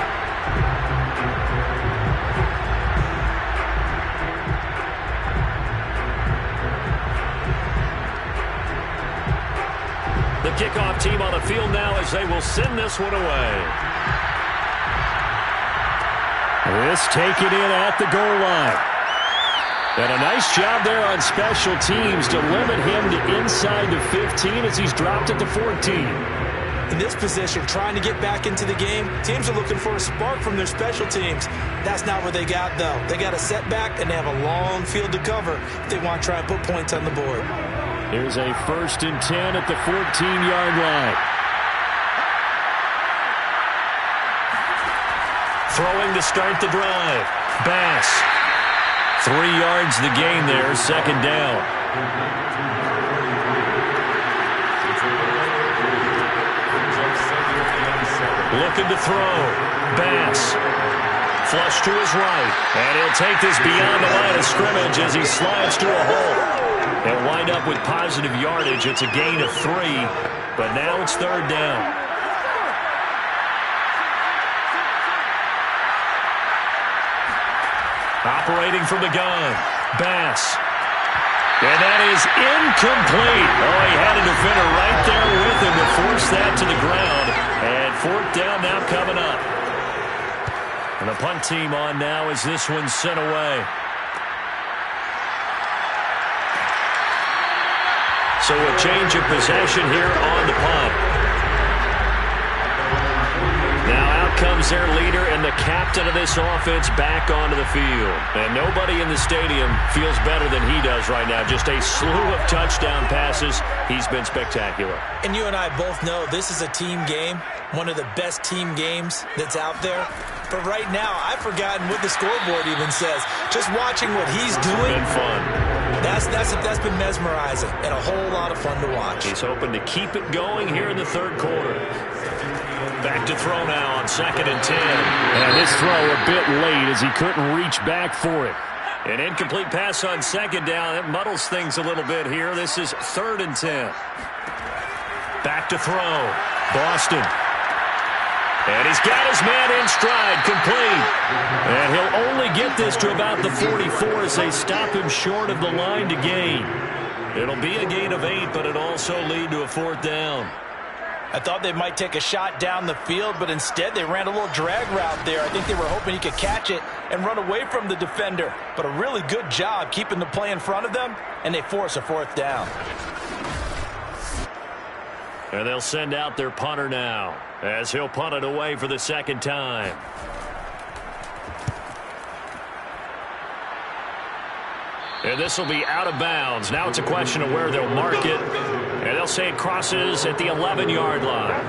The kickoff team on the field now as they will send this one away. This taken in at the goal line. And a nice job there on special teams to limit him to inside the 15 as he's dropped at the 14. In this position, trying to get back into the game, teams are looking for a spark from their special teams. That's not what they got, though. They got a setback, and they have a long field to cover if they want to try and put points on the board. Here's a 1st and 10 at the 14-yard line. Throwing to start the drive. Bass. 3 yards the gain there, 2nd down. Looking to throw. Bass. Flush to his right. And he'll take this beyond the line of scrimmage as he slides to a hole. They'll wind up with positive yardage. It's a gain of 3, but now it's 3rd down. Operating from the gun. Bass. And that is incomplete. Oh, he had a defender right there with him to force that to the ground. And 4th down now coming up. And the punt team on now as this one's sent away. So a change of possession here on the punt. Now out comes their leader and the captain of this offense back onto the field. And nobody in the stadium feels better than he does right now. Just a slew of touchdown passes. He's been spectacular. And you and I both know this is a team game, one of the best team games that's out there. But right now, I've forgotten what the scoreboard even says. Just watching what he's doing. It's been fun. That's been mesmerizing and a whole lot of fun to watch. He's hoping to keep it going here in the 3rd quarter. Back to throw now on 2nd and 10. And this throw a bit late as he couldn't reach back for it. An incomplete pass on 2nd down. It muddles things a little bit here. This is 3rd and 10. Back to throw. Boston. And he's got his man in stride, complete. And he'll only get this to about the 44 as they stop him short of the line to gain. It'll be a gain of 8, but it'll also lead to a 4th down. I thought they might take a shot down the field, but instead they ran a little drag route there. I think they were hoping he could catch it and run away from the defender. But a really good job keeping the play in front of them, and they force a 4th down. And they'll send out their punter now, as he'll punt it away for the 2nd time. And this will be out of bounds. Now it's a question of where they'll mark it. And they'll say it crosses at the 11-yard line.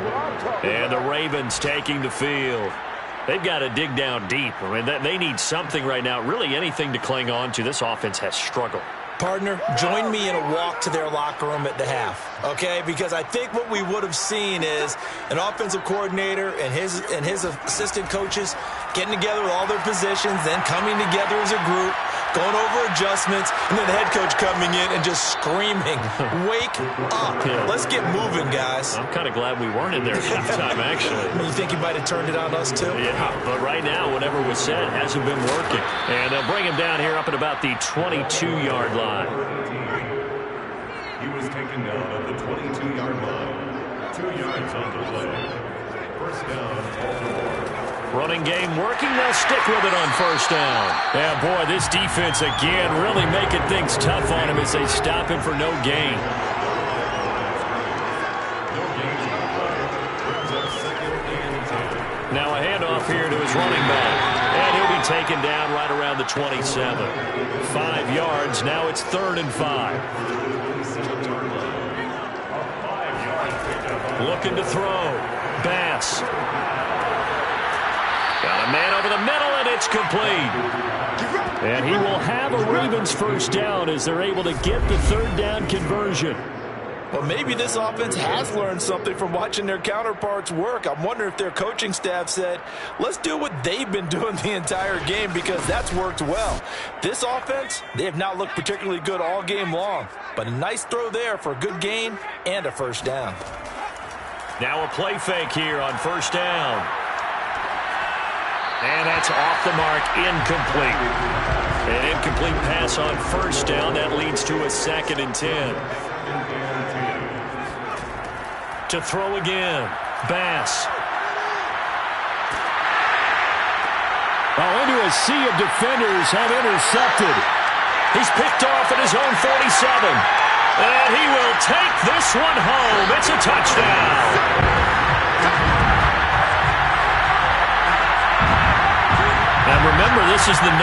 And the Ravens taking the field. They've got to dig down deep. I mean, they need something right now, really anything to cling on to. This offense has struggled. Partner, join me in a walk to their locker room at the half, okay? Because I think what we would have seen is an offensive coordinator and his assistant coaches getting together with all their positions, then coming together as a group, going over adjustments, and then the head coach coming in and just screaming, wake up. Yeah. Let's get moving, guys. I'm kind of glad we weren't in there at halftime, actually. You think he might have turned it on us, too? Yeah, but right now, whatever was said hasn't been working. And they'll bring him down here up at about the 22-yard line. He was taken down at the 22-yard line. 2 yards on the play. 1st down, Baltimore. Running game working. They'll stick with it on 1st down. Yeah, boy, this defense again really making things tough on him as they stop him for no gain. Now a handoff here to his running back. And he'll be taken down right around the 27. 5 yards. Now it's 3rd and 5. Looking to throw. Bass. Got a man over the middle, and it's complete. And he will have a Ravens 1st down as they're able to get the 3rd down conversion. Well, maybe this offense has learned something from watching their counterparts work. I'm wondering if their coaching staff said, let's do what they've been doing the entire game, because that's worked well. This offense, they have not looked particularly good all game long, but a nice throw there for a good gain and a 1st down. Now a play fake here on 1st down. And that's off the mark, incomplete. An incomplete pass on 1st down. That leads to a 2nd and 10. To throw again. Bass. Into a sea of defenders have intercepted. He's picked off at his own 47. And he will take this one home. It's a touchdown. And remember, this is the #1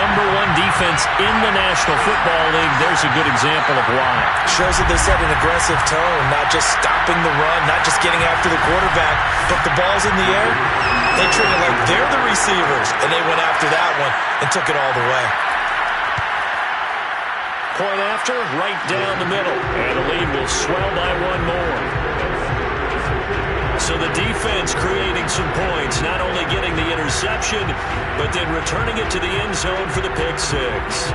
defense in the National Football League. There's a good example of why. Shows that they set an aggressive tone, not just stopping the run, not just getting after the quarterback, but the ball's in the air. They treat it like they're the receivers, and they went after that one and took it all the way. Point after, right down the middle. And the lead will swell by 1 more. So the defense creating some points, not only getting the interception, but then returning it to the end zone for the pick 6.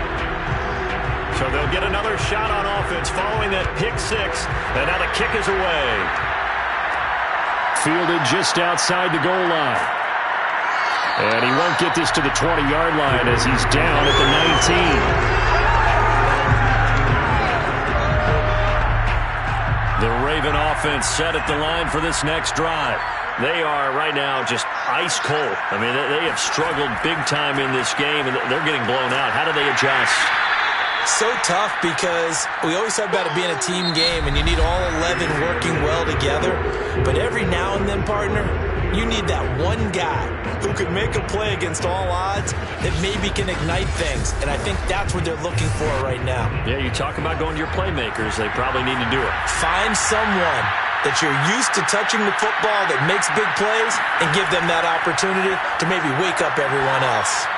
So they'll get another shot on offense following that pick 6, and now the kick is away. Fielded just outside the goal line. And he won't get this to the 20-yard line as he's down at the 19. The Raven offense set at the line for this next drive. They are right now just ice cold. I mean, they have struggled big time in this game, and they're getting blown out. How do they adjust? So tough, because we always talk about it being a team game, and you need all 11 working well together. But every now and then, partner, you need that one guy who can make a play against all odds that maybe can ignite things. And I think that's what they're looking for right now. Yeah, you talk about going to your playmakers. They probably need to do it. Find someone that you're used to touching the football that makes big plays and give them that opportunity to maybe wake up everyone else.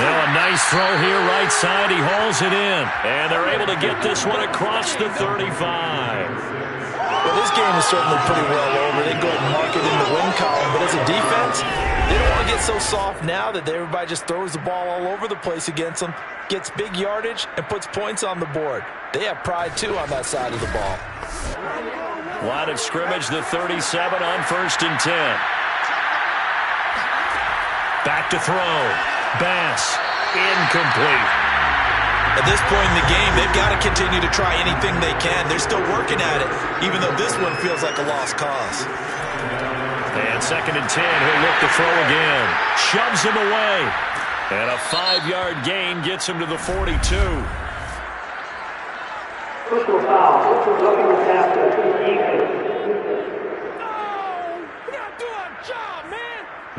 Now a nice throw here right side. He hauls it in. And they're able to get this one across the 35. Well, this game is certainly pretty well over. They go ahead and mark it in the win column. But as a defense, they don't want to get so soft now that everybody just throws the ball all over the place against them, gets big yardage, and puts points on the board. They have pride, too, on that side of the ball. Line of scrimmage, the 37 on 1st and 10. Back to throw. Bass. Incomplete. At this point in the game, they've got to continue to try anything they can. They're still working at it, even though this one feels like a lost cause. And 2nd and 10, he'll look to throw again. Shoves him away. And a 5-yard gain gets him to the 42. Personal foul. Untitled Chapter.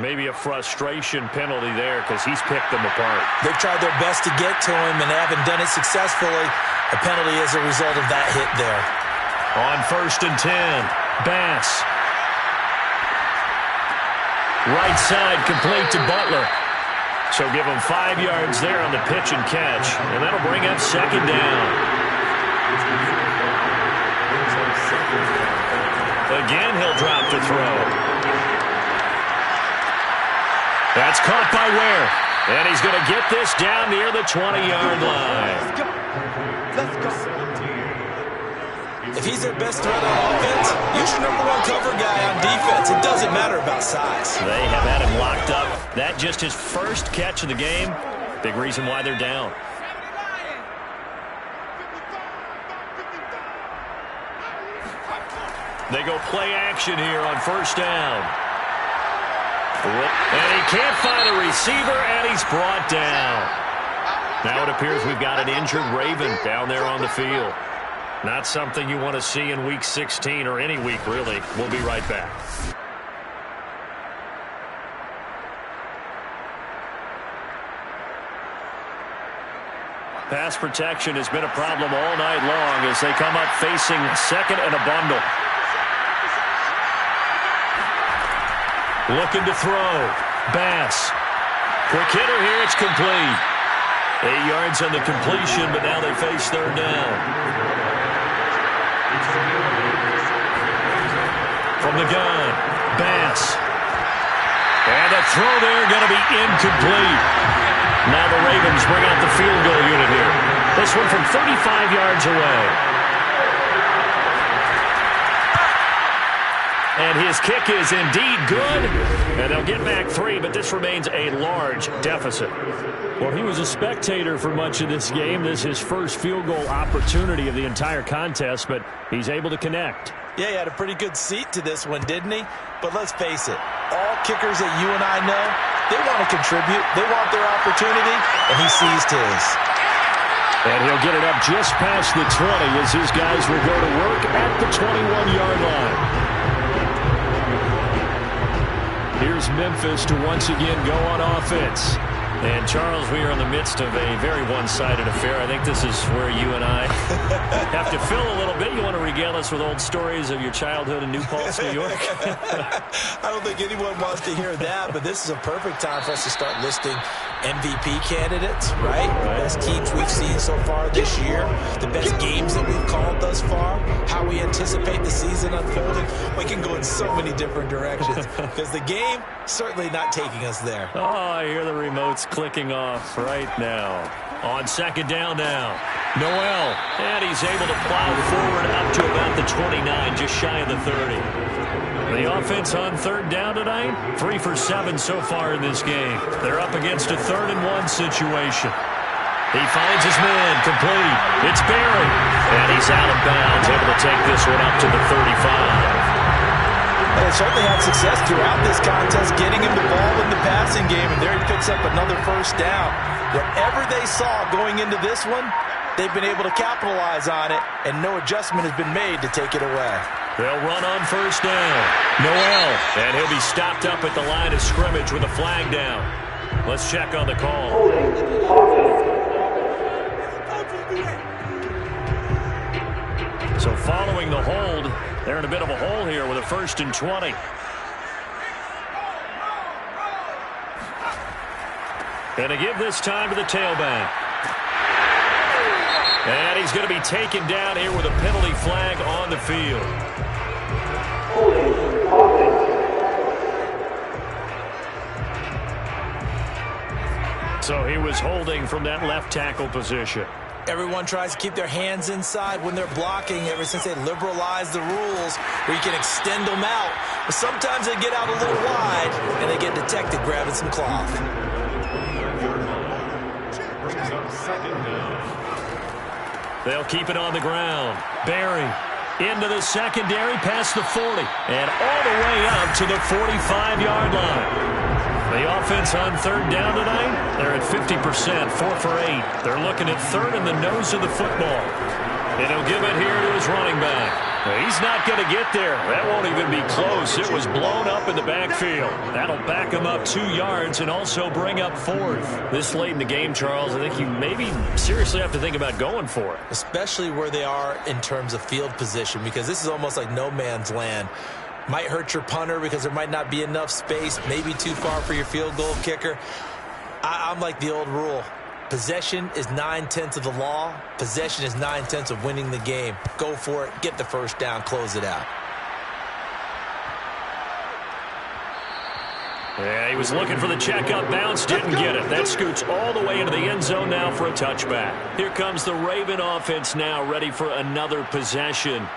Maybe a frustration penalty there because he's picked them apart. They've tried their best to get to him and haven't done it successfully. A penalty as a result of that hit there. On 1st and 10, Bass. Right side complete to Butler. So give him 5 yards there on the pitch and catch. And that'll bring up 2nd down. Again, he'll drop to throw. That's caught by Ware. And he's going to get this down near the 20-yard line. Let's go. If he's their best threat on offense, use your #1 cover guy on defense. It doesn't matter about size. They have had him locked up. That just his first catch of the game. Big reason why they're down. They go play action here on 1st down. And he can't find a receiver, and he's brought down. Now it appears we've got an injured Raven down there on the field. Not something you want to see in Week 16 or any week, really. We'll be right back. Pass protection has been a problem all night long as they come up facing 2nd and a bundle. Looking to throw. Bass. Quick hitter here. It's complete. 8 yards on the completion, but now they face 3rd down. From the gun. Bass. And the throw there going to be incomplete. Now the Ravens bring out the field goal unit here. This one from 35 yards away. And his kick is indeed good. And they'll get back 3, but this remains a large deficit. Well, he was a spectator for much of this game. This is his first field goal opportunity of the entire contest, but he's able to connect. Yeah, he had a pretty good seat to this one, didn't he? But let's face it, all kickers that you and I know, they want to contribute. They want their opportunity, and he seized his. And he'll get it up just past the 20 as his guys will go to work at the 21-yard line. Here's Memphis to once again go on offense. And, Charles, we are in the midst of a very one-sided affair. I think this is where you and I have to fill a little bit. You want to regale us with old stories of your childhood in New Paltz, New York? I don't think anyone wants to hear that, but this is a perfect time for us to start listing MVP candidates, right? The best teams we've seen so far this year, the best games that we've called thus far, how we anticipate the season unfolding. We can go in so many different directions because the game certainly not taking us there. Oh, I hear the remotes clicking off right now. On 2nd down now. Noel. And he's able to plow forward up to about the 29, just shy of the 30. The offense on 3rd down tonight, 3 for 7 so far in this game. They're up against a 3rd and 1 situation. He finds his man, complete. It's Barry. And he's out of bounds, able to take this one up to the 35. They certainly had success throughout this contest, getting him the ball in the passing game, and there he picks up another 1st down. Whatever they saw going into this one, they've been able to capitalize on it, and no adjustment has been made to take it away. They'll run on 1st down. Noel, and he'll be stopped up at the line of scrimmage with a flag down. Let's check on the call. So following the hold, they're in a bit of a hole here with a 1st and 20. And to give this time to the tailback. And he's going to be taken down here with a penalty flag on the field. So he was holding from that left tackle position. Everyone tries to keep their hands inside when they're blocking ever since they liberalized the rules where you can extend them out. But sometimes they get out a little wide and they get detected grabbing some cloth. Brings up 2nd down. They'll keep it on the ground. Barry into the secondary, past the 40, and all the way up to the 45-yard line. The offense on third down tonight, they're at 50%, 4 for 8. They're looking at third in the nose of the football. And he'll give it here to his running back. He's not going to get there. That won't even be close. It was blown up in the backfield. That'll back him up 2 yards and also bring up fourth. This late in the game, Charles, I think you maybe seriously have to think about going for it. Especially where they are in terms of field position, because this is almost like no man's land. Might hurt your punter because there might not be enough space, maybe too far for your field goal kicker. I'm like the old rule. Possession is 9/10 of the law. Possession is 9/10 of winning the game. Go for it. Get the first down. Close it out. Yeah, he was looking for the checkup bounce. Didn't get it. That scoots all the way into the end zone now for a touchback. Here comes the Raven offense now, ready for another possession.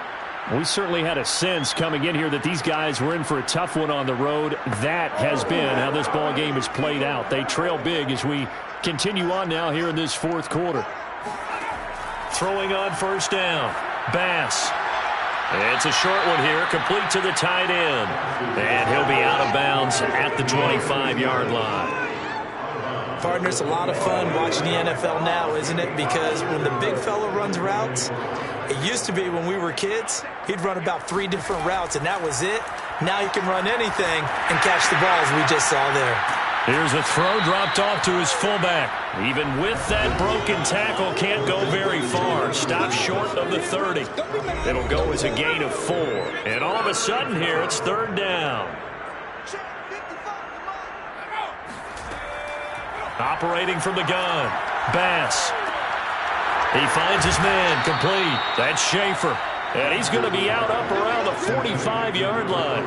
We certainly had a sense coming in here that these guys were in for a tough one on the road. That has been how this ball game has played out. They trail big as we continue on now here in this fourth quarter. Throwing on first down. Bass. It's a short one here, complete to the tight end. And he'll be out of bounds at the 25-yard line. Partner, it's a lot of fun watching the NFL now, isn't it? Because when the big fella runs routes, it used to be when we were kids, he'd run about 3 different routes, and that was it. Now he can run anything and catch the balls we just saw there. Here's a throw dropped off to his fullback. Even with that broken tackle, can't go very far. Stopped short of the 30. It'll go as a gain of 4. And all of a sudden here, it's third down. Operating from the gun. Bass. He finds his man, complete. That's Schaefer. And he's going to be out up around the 45-yard line.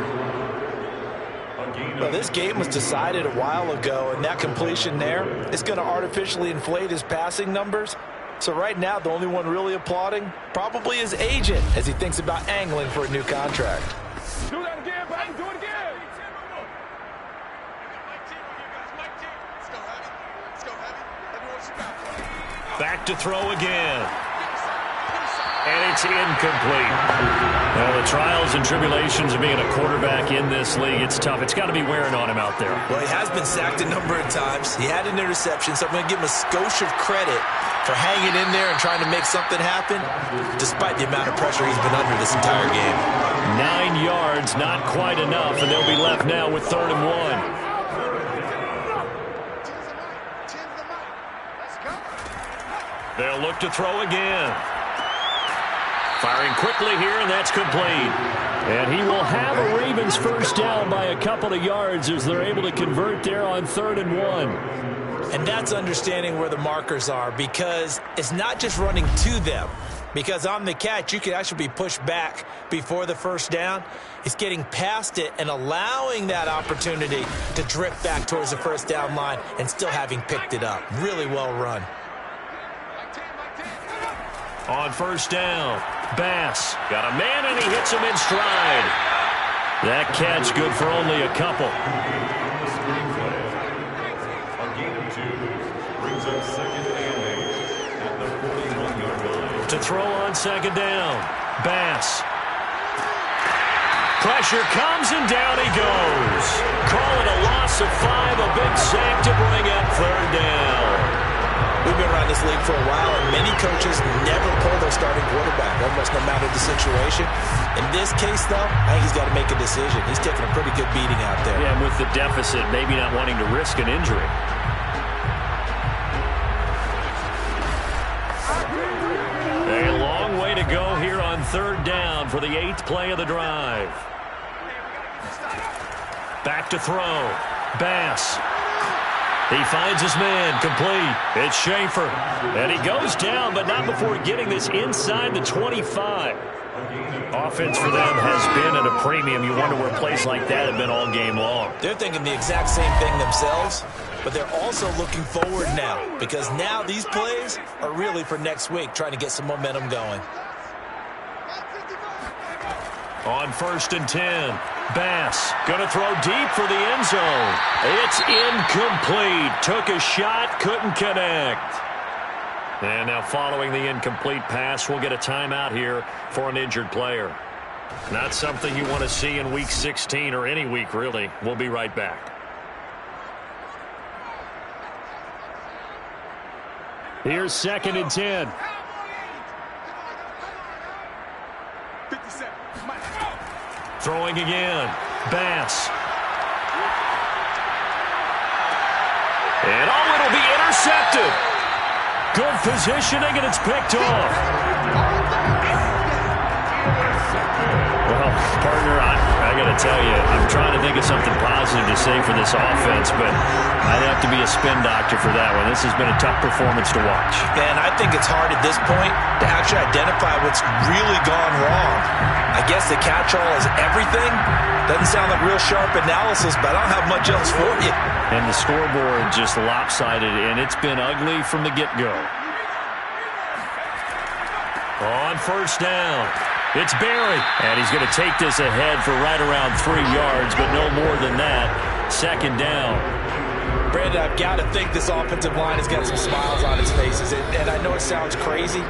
Well, this game was decided a while ago, and that completion there is going to artificially inflate his passing numbers. So right now, the only one really applauding probably his agent as he thinks about angling for a new contract. Do that again, buddy. Do it again. Back to throw again. And it's incomplete. Well, the trials and tribulations of being a quarterback in this league, it's tough. It's got to be wearing on him out there. Well, he has been sacked a number of times. He had an interception, so I'm going to give him a skosh of credit for hanging in there and trying to make something happen, despite the amount of pressure he's been under this entire game. 9 yards, not quite enough, and they'll be left now with 3rd and 1. They'll look to throw again. Firing quickly here, and that's complete. And he will have a Ravens first down by a couple of yards as they're able to convert there on 3rd and 1. And that's understanding where the markers are, because it's not just running to them. Because on the catch, you can actually be pushed back before the first down. It's getting past it and allowing that opportunity to drift back towards the first down line and still having picked it up. Really well run. On first down, Bass got a man, and he hits him in stride. That catch good for only a couple. A gain of 2 brings up 2nd and 8 at the 41-yard line. To throw on 2nd down, Bass. Pressure comes, and down he goes. Call it a loss of 5, a big sack to bring up 3rd down. We've been around this league for a while, and many coaches never pull their starting quarterback, almost no matter the situation. In this case, though, I think he's got to make a decision. He's taking a pretty good beating out there. Yeah, and with the deficit, maybe not wanting to risk an injury. A long way to go here on 3rd down for the 8th play of the drive. Back to throw. Bass. He finds his man, complete. It's Schaefer. And he goes down, but not before getting this inside the 25. Offense for them has been at a premium. You wonder where plays like that have been all game long. They're thinking the exact same thing themselves, but they're also looking forward now, because now these plays are really for next week, trying to get some momentum going. On 1st and 10, Bass going to throw deep for the end zone. It's incomplete. Took a shot, couldn't connect. And now following the incomplete pass, we'll get a timeout here for an injured player. Not something you want to see in Week 16 or any week, really. We'll be right back. Here's 2nd and 10. Throwing again. Bass. And it'll be intercepted. Good positioning, and it's picked off. Well, partner, I got to tell you, I'm trying to think of something positive to say for this offense, but I'd have to be a spin doctor for that one. This has been a tough performance to watch. And I think it's hard at this point to actually identify what's really gone wrong. I guess the catch-all is everything. Doesn't sound like real sharp analysis, but I don't have much else for you. And the scoreboard just lopsided, and it's been ugly from the get-go. On 1st down, it's Barry. And he's going to take this ahead for right around 3 yards, but no more than that. 2nd down. Brandon, I've got to think this offensive line has got some smiles on its faces. And I know it sounds crazy,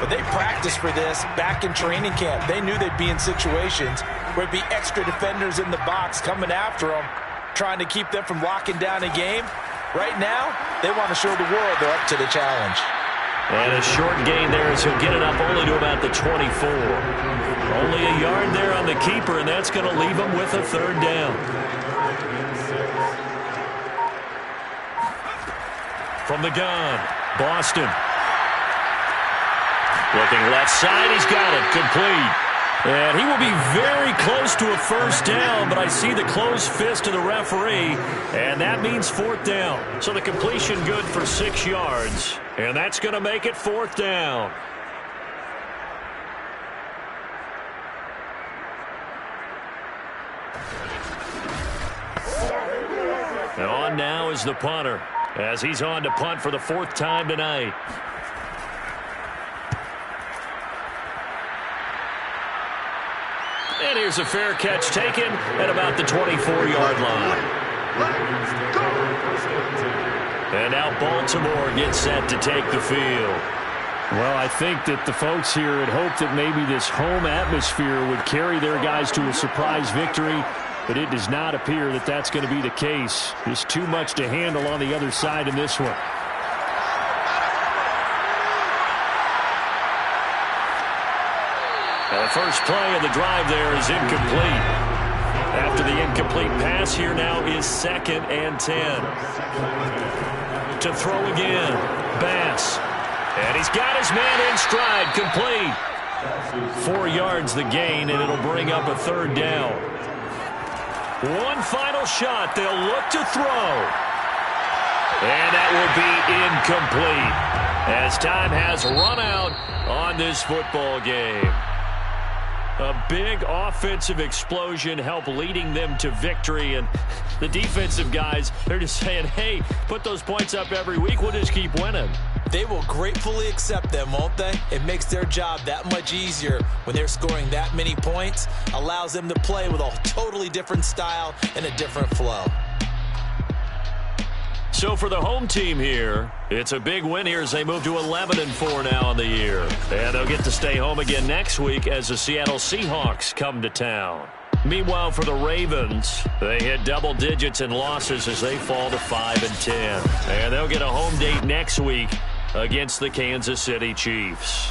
but they practiced for this back in training camp. They knew they'd be in situations where there'd be extra defenders in the box coming after them, trying to keep them from locking down a game. Right now, they want to show the world they're up to the challenge. And a short gain there as he'll get it up only to about the 24. Only a yard there on the keeper, and that's going to leave him with a 3rd down. From the gun, Boston. Looking left side, he's got it, complete. And he will be very close to a 1st down, but I see the closed fist of the referee, and that means 4th down. So the completion good for 6 yards, and that's going to make it 4th down. And on now is the punter, as he's on to punt for the 4th time tonight. And here's a fair catch taken at about the 24-yard line. And now Baltimore gets set to take the field. Well, I think that the folks here had hoped that maybe this home atmosphere would carry their guys to a surprise victory, but it does not appear that that's going to be the case. Just too much to handle on the other side in this one. Now the first play of the drive there is incomplete. After the incomplete pass, here now is 2nd and 10. To throw again, Bass. And he's got his man in stride, complete. 4 yards the gain, and it'll bring up a 3rd down. One final shot, they'll look to throw. And that will be incomplete, as time has run out on this football game. A big offensive explosion helped leading them to victory, and the defensive guys, they're just saying, hey, put those points up every week, we'll just keep winning. They will gratefully accept them, won't they? It makes their job that much easier when they're scoring that many points, allows them to play with a totally different style and a different flow. So for the home team here, it's a big win here as they move to 11-4 now on the year. And they'll get to stay home again next week as the Seattle Seahawks come to town. Meanwhile, for the Ravens, they hit double digits in losses as they fall to 5-10. And they'll get a home date next week against the Kansas City Chiefs.